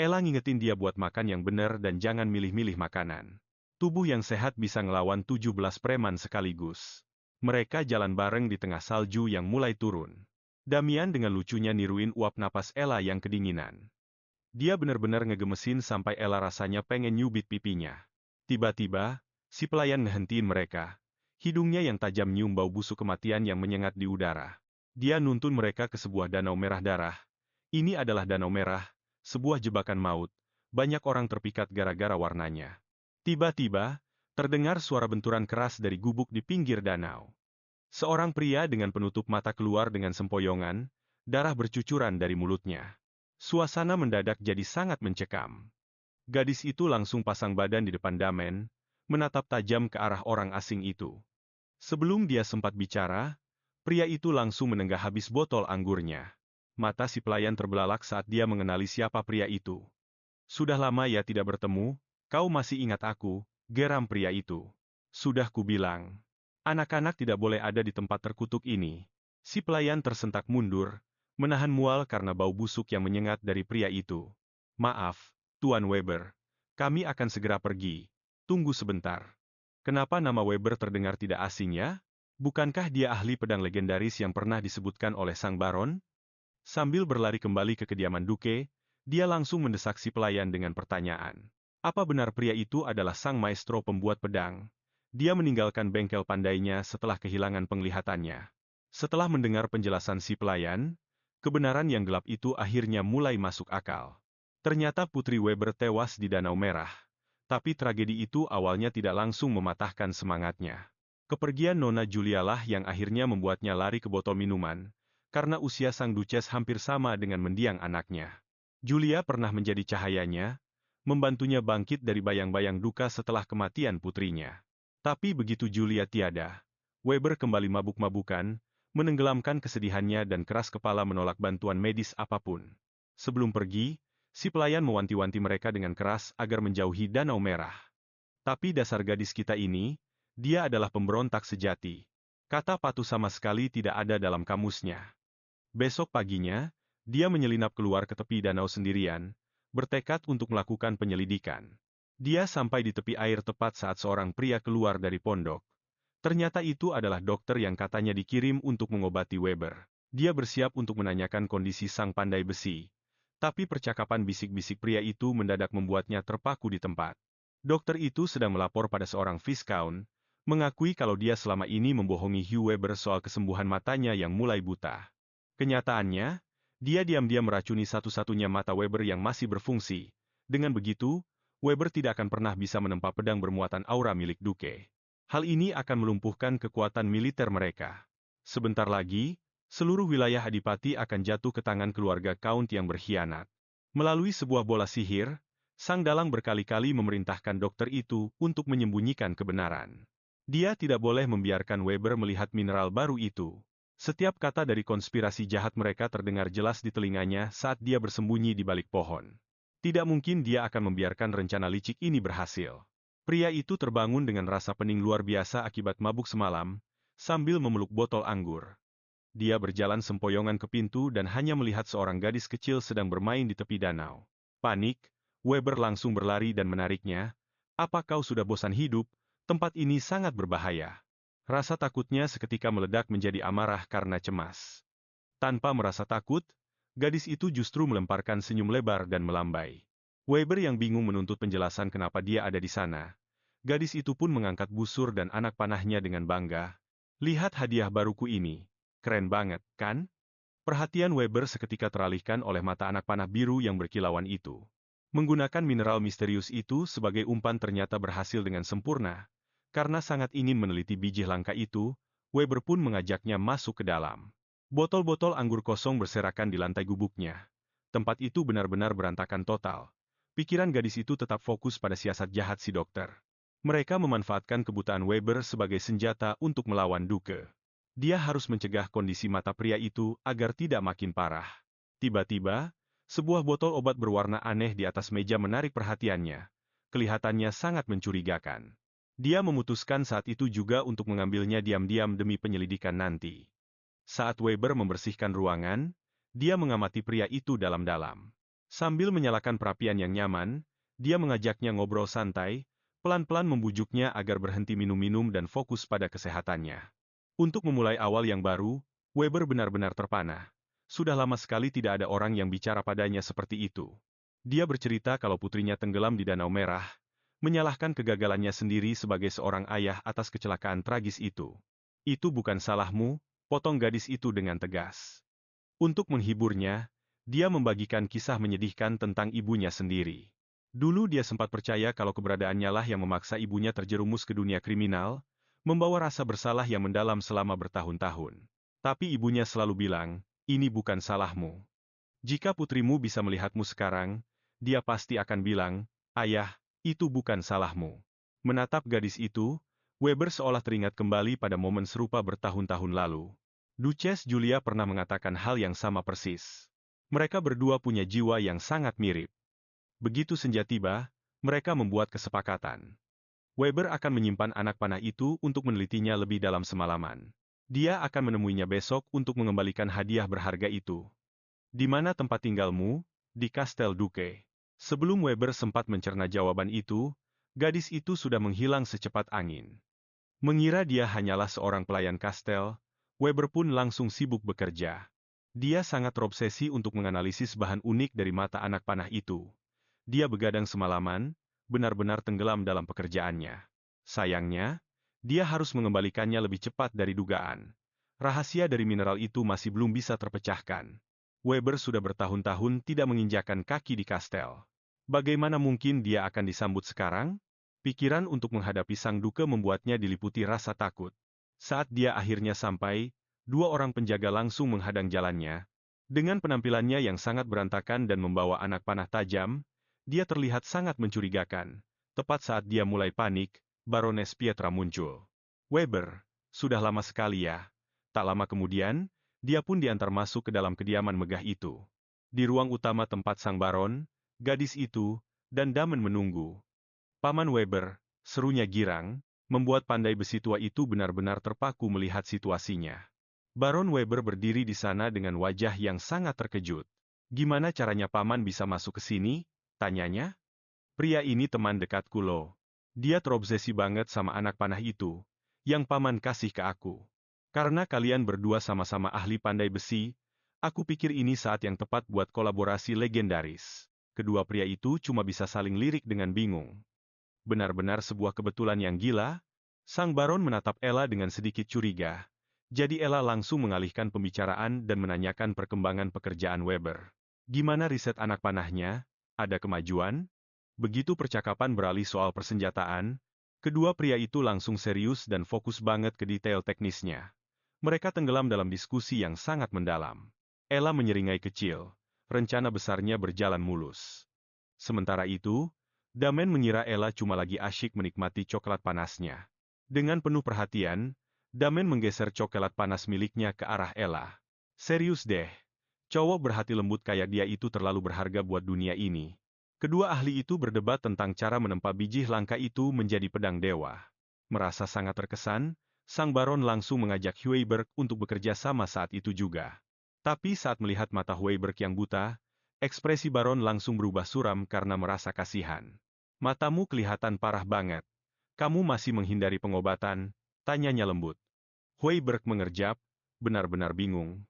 Ella ngingetin dia buat makan yang benar dan jangan milih-milih makanan. Tubuh yang sehat bisa ngelawan 17 preman sekaligus. Mereka jalan bareng di tengah salju yang mulai turun. Damian dengan lucunya niruin uap napas Ella yang kedinginan. Dia benar-benar ngegemesin sampai Ella rasanya pengen nyubit pipinya. Tiba-tiba, si pelayan ngehentiin mereka. Hidungnya yang tajam nyium bau busuk kematian yang menyengat di udara. Dia nuntun mereka ke sebuah danau merah darah. Ini adalah danau merah, sebuah jebakan maut. Banyak orang terpikat gara-gara warnanya. Tiba-tiba, terdengar suara benturan keras dari gubuk di pinggir danau. Seorang pria dengan penutup mata keluar dengan sempoyongan, darah bercucuran dari mulutnya. Suasana mendadak jadi sangat mencekam. Gadis itu langsung pasang badan di depan Damen, menatap tajam ke arah orang asing itu. Sebelum dia sempat bicara, pria itu langsung menenggak habis botol anggurnya. Mata si pelayan terbelalak saat dia mengenali siapa pria itu. Sudah lama ya tidak bertemu. Kau masih ingat aku, geram pria itu. Sudah kubilang. Anak-anak tidak boleh ada di tempat terkutuk ini. Si pelayan tersentak mundur, menahan mual karena bau busuk yang menyengat dari pria itu. Maaf, Tuan Weber. Kami akan segera pergi. Tunggu sebentar. Kenapa nama Weber terdengar tidak asing ya? Bukankah dia ahli pedang legendaris yang pernah disebutkan oleh Sang Baron? Sambil berlari kembali ke kediaman Duke, dia langsung mendesak si pelayan dengan pertanyaan. Apa benar pria itu adalah sang maestro pembuat pedang? Dia meninggalkan bengkel pandainya setelah kehilangan penglihatannya. Setelah mendengar penjelasan si pelayan, kebenaran yang gelap itu akhirnya mulai masuk akal. Ternyata Putri Weber tewas di Danau Merah. Tapi tragedi itu awalnya tidak langsung mematahkan semangatnya. Kepergian Nona Julialah yang akhirnya membuatnya lari ke botol minuman, karena usia sang duces hampir sama dengan mendiang anaknya. Julia pernah menjadi cahayanya, membantunya bangkit dari bayang-bayang duka setelah kematian putrinya. Tapi begitu Julia tiada, Weber kembali mabuk-mabukan, menenggelamkan kesedihannya dan keras kepala menolak bantuan medis apapun. Sebelum pergi, si pelayan mewanti-wanti mereka dengan keras agar menjauhi Danau Merah. Tapi dasar gadis kita ini, dia adalah pemberontak sejati. Kata patuh sama sekali tidak ada dalam kamusnya. Besok paginya, dia menyelinap keluar ke tepi danau sendirian, bertekad untuk melakukan penyelidikan. Dia sampai di tepi air tepat saat seorang pria keluar dari pondok. Ternyata itu adalah dokter yang katanya dikirim untuk mengobati Weber. Dia bersiap untuk menanyakan kondisi sang pandai besi. Tapi percakapan bisik-bisik pria itu mendadak membuatnya terpaku di tempat. Dokter itu sedang melapor pada seorang Viscount, mengakui kalau dia selama ini membohongi Hugh Weber soal kesembuhan matanya yang mulai buta. Kenyataannya, dia diam-diam meracuni satu-satunya mata Weber yang masih berfungsi. Dengan begitu, Weber tidak akan pernah bisa menempa pedang bermuatan aura milik Duke. Hal ini akan melumpuhkan kekuatan militer mereka. Sebentar lagi, seluruh wilayah Adipati akan jatuh ke tangan keluarga Count yang berkhianat. Melalui sebuah bola sihir, sang dalang berkali-kali memerintahkan dokter itu untuk menyembunyikan kebenaran. Dia tidak boleh membiarkan Weber melihat mineral baru itu. Setiap kata dari konspirasi jahat mereka terdengar jelas di telinganya saat dia bersembunyi di balik pohon. Tidak mungkin dia akan membiarkan rencana licik ini berhasil. Pria itu terbangun dengan rasa pening luar biasa akibat mabuk semalam, sambil memeluk botol anggur. Dia berjalan sempoyongan ke pintu dan hanya melihat seorang gadis kecil sedang bermain di tepi danau. Panik, Weber langsung berlari dan menariknya. Apa kau sudah bosan hidup? Tempat ini sangat berbahaya. Rasa takutnya seketika meledak menjadi amarah karena cemas. Tanpa merasa takut, gadis itu justru melemparkan senyum lebar dan melambai. Weber yang bingung menuntut penjelasan kenapa dia ada di sana. Gadis itu pun mengangkat busur dan anak panahnya dengan bangga. Lihat hadiah baruku ini. Keren banget, kan? Perhatian Weber seketika teralihkan oleh mata anak panah biru yang berkilauan itu. Menggunakan mineral misterius itu sebagai umpan ternyata berhasil dengan sempurna. Karena sangat ingin meneliti biji langka itu, Weber pun mengajaknya masuk ke dalam. Botol-botol anggur kosong berserakan di lantai gubuknya. Tempat itu benar-benar berantakan total. Pikiran gadis itu tetap fokus pada siasat jahat si dokter. Mereka memanfaatkan kebutaan Weber sebagai senjata untuk melawan Duke. Dia harus mencegah kondisi mata pria itu agar tidak makin parah. Tiba-tiba, sebuah botol obat berwarna aneh di atas meja menarik perhatiannya. Kelihatannya sangat mencurigakan. Dia memutuskan saat itu juga untuk mengambilnya diam-diam demi penyelidikan nanti. Saat Weber membersihkan ruangan, dia mengamati pria itu dalam-dalam. Sambil menyalakan perapian yang nyaman, dia mengajaknya ngobrol santai, pelan-pelan membujuknya agar berhenti minum-minum dan fokus pada kesehatannya. Untuk memulai awal yang baru, Weber benar-benar terpana. Sudah lama sekali tidak ada orang yang bicara padanya seperti itu. Dia bercerita kalau putrinya tenggelam di Danau Merah, menyalahkan kegagalannya sendiri sebagai seorang ayah atas kecelakaan tragis itu. Itu bukan salahmu, potong gadis itu dengan tegas. Untuk menghiburnya, dia membagikan kisah menyedihkan tentang ibunya sendiri. Dulu dia sempat percaya kalau keberadaannya lah yang memaksa ibunya terjerumus ke dunia kriminal, membawa rasa bersalah yang mendalam selama bertahun-tahun. Tapi ibunya selalu bilang, ini bukan salahmu. Jika putrimu bisa melihatmu sekarang, dia pasti akan bilang, ayah, itu bukan salahmu. Menatap gadis itu, Weber seolah teringat kembali pada momen serupa bertahun-tahun lalu. Duchess Julia pernah mengatakan hal yang sama persis. Mereka berdua punya jiwa yang sangat mirip. Begitu senja tiba, mereka membuat kesepakatan. Weber akan menyimpan anak panah itu untuk menelitinya lebih dalam semalaman. Dia akan menemuinya besok untuk mengembalikan hadiah berharga itu. Di mana tempat tinggalmu? Di Kastel Duke. Sebelum Weber sempat mencerna jawaban itu, gadis itu sudah menghilang secepat angin. Mengira dia hanyalah seorang pelayan kastel, Weber pun langsung sibuk bekerja. Dia sangat terobsesi untuk menganalisis bahan unik dari mata anak panah itu. Dia begadang semalaman, benar-benar tenggelam dalam pekerjaannya. Sayangnya, dia harus mengembalikannya lebih cepat dari dugaan. Rahasia dari mineral itu masih belum bisa terpecahkan. Weber sudah bertahun-tahun tidak menginjakkan kaki di kastel. Bagaimana mungkin dia akan disambut sekarang? Pikiran untuk menghadapi sang duke membuatnya diliputi rasa takut. Saat dia akhirnya sampai, dua orang penjaga langsung menghadang jalannya. Dengan penampilannya yang sangat berantakan dan membawa anak panah tajam, dia terlihat sangat mencurigakan. Tepat saat dia mulai panik, Baroness Pietra muncul. Weber, sudah lama sekali ya. Tak lama kemudian, dia pun diantar masuk ke dalam kediaman megah itu. Di ruang utama tempat sang baron, gadis itu, dan Damen menunggu. Paman Weber, serunya girang, membuat pandai besi tua itu benar-benar terpaku melihat situasinya. Baron Weber berdiri di sana dengan wajah yang sangat terkejut. Gimana caranya paman bisa masuk ke sini? Tanyanya. Pria ini teman dekatku loh. Dia terobsesi banget sama anak panah itu, yang paman kasih ke aku. Karena kalian berdua sama-sama ahli pandai besi, aku pikir ini saat yang tepat buat kolaborasi legendaris. Kedua pria itu cuma bisa saling lirik dengan bingung. Benar-benar sebuah kebetulan yang gila. Sang Baron menatap Ella dengan sedikit curiga. Jadi Ella langsung mengalihkan pembicaraan dan menanyakan perkembangan pekerjaan Weber. Gimana riset anak panahnya? Ada kemajuan? Begitu percakapan beralih soal persenjataan, kedua pria itu langsung serius dan fokus banget ke detail teknisnya. Mereka tenggelam dalam diskusi yang sangat mendalam. Ella menyeringai kecil. Rencana besarnya berjalan mulus. Sementara itu, Damen mengira Ella cuma lagi asyik menikmati coklat panasnya. Dengan penuh perhatian, Damen menggeser coklat panas miliknya ke arah Ella. Serius deh, cowok berhati lembut kayak dia itu terlalu berharga buat dunia ini. Kedua ahli itu berdebat tentang cara menempa biji langka itu menjadi pedang dewa. Merasa sangat terkesan, Sang Baron langsung mengajak Hueyberg untuk bekerja sama saat itu juga. Tapi saat melihat mata Hueyberg yang buta, ekspresi Baron langsung berubah suram karena merasa kasihan. Matamu kelihatan parah banget. Kamu masih menghindari pengobatan? Tanyanya lembut. Hueyberg mengerjap, benar-benar bingung.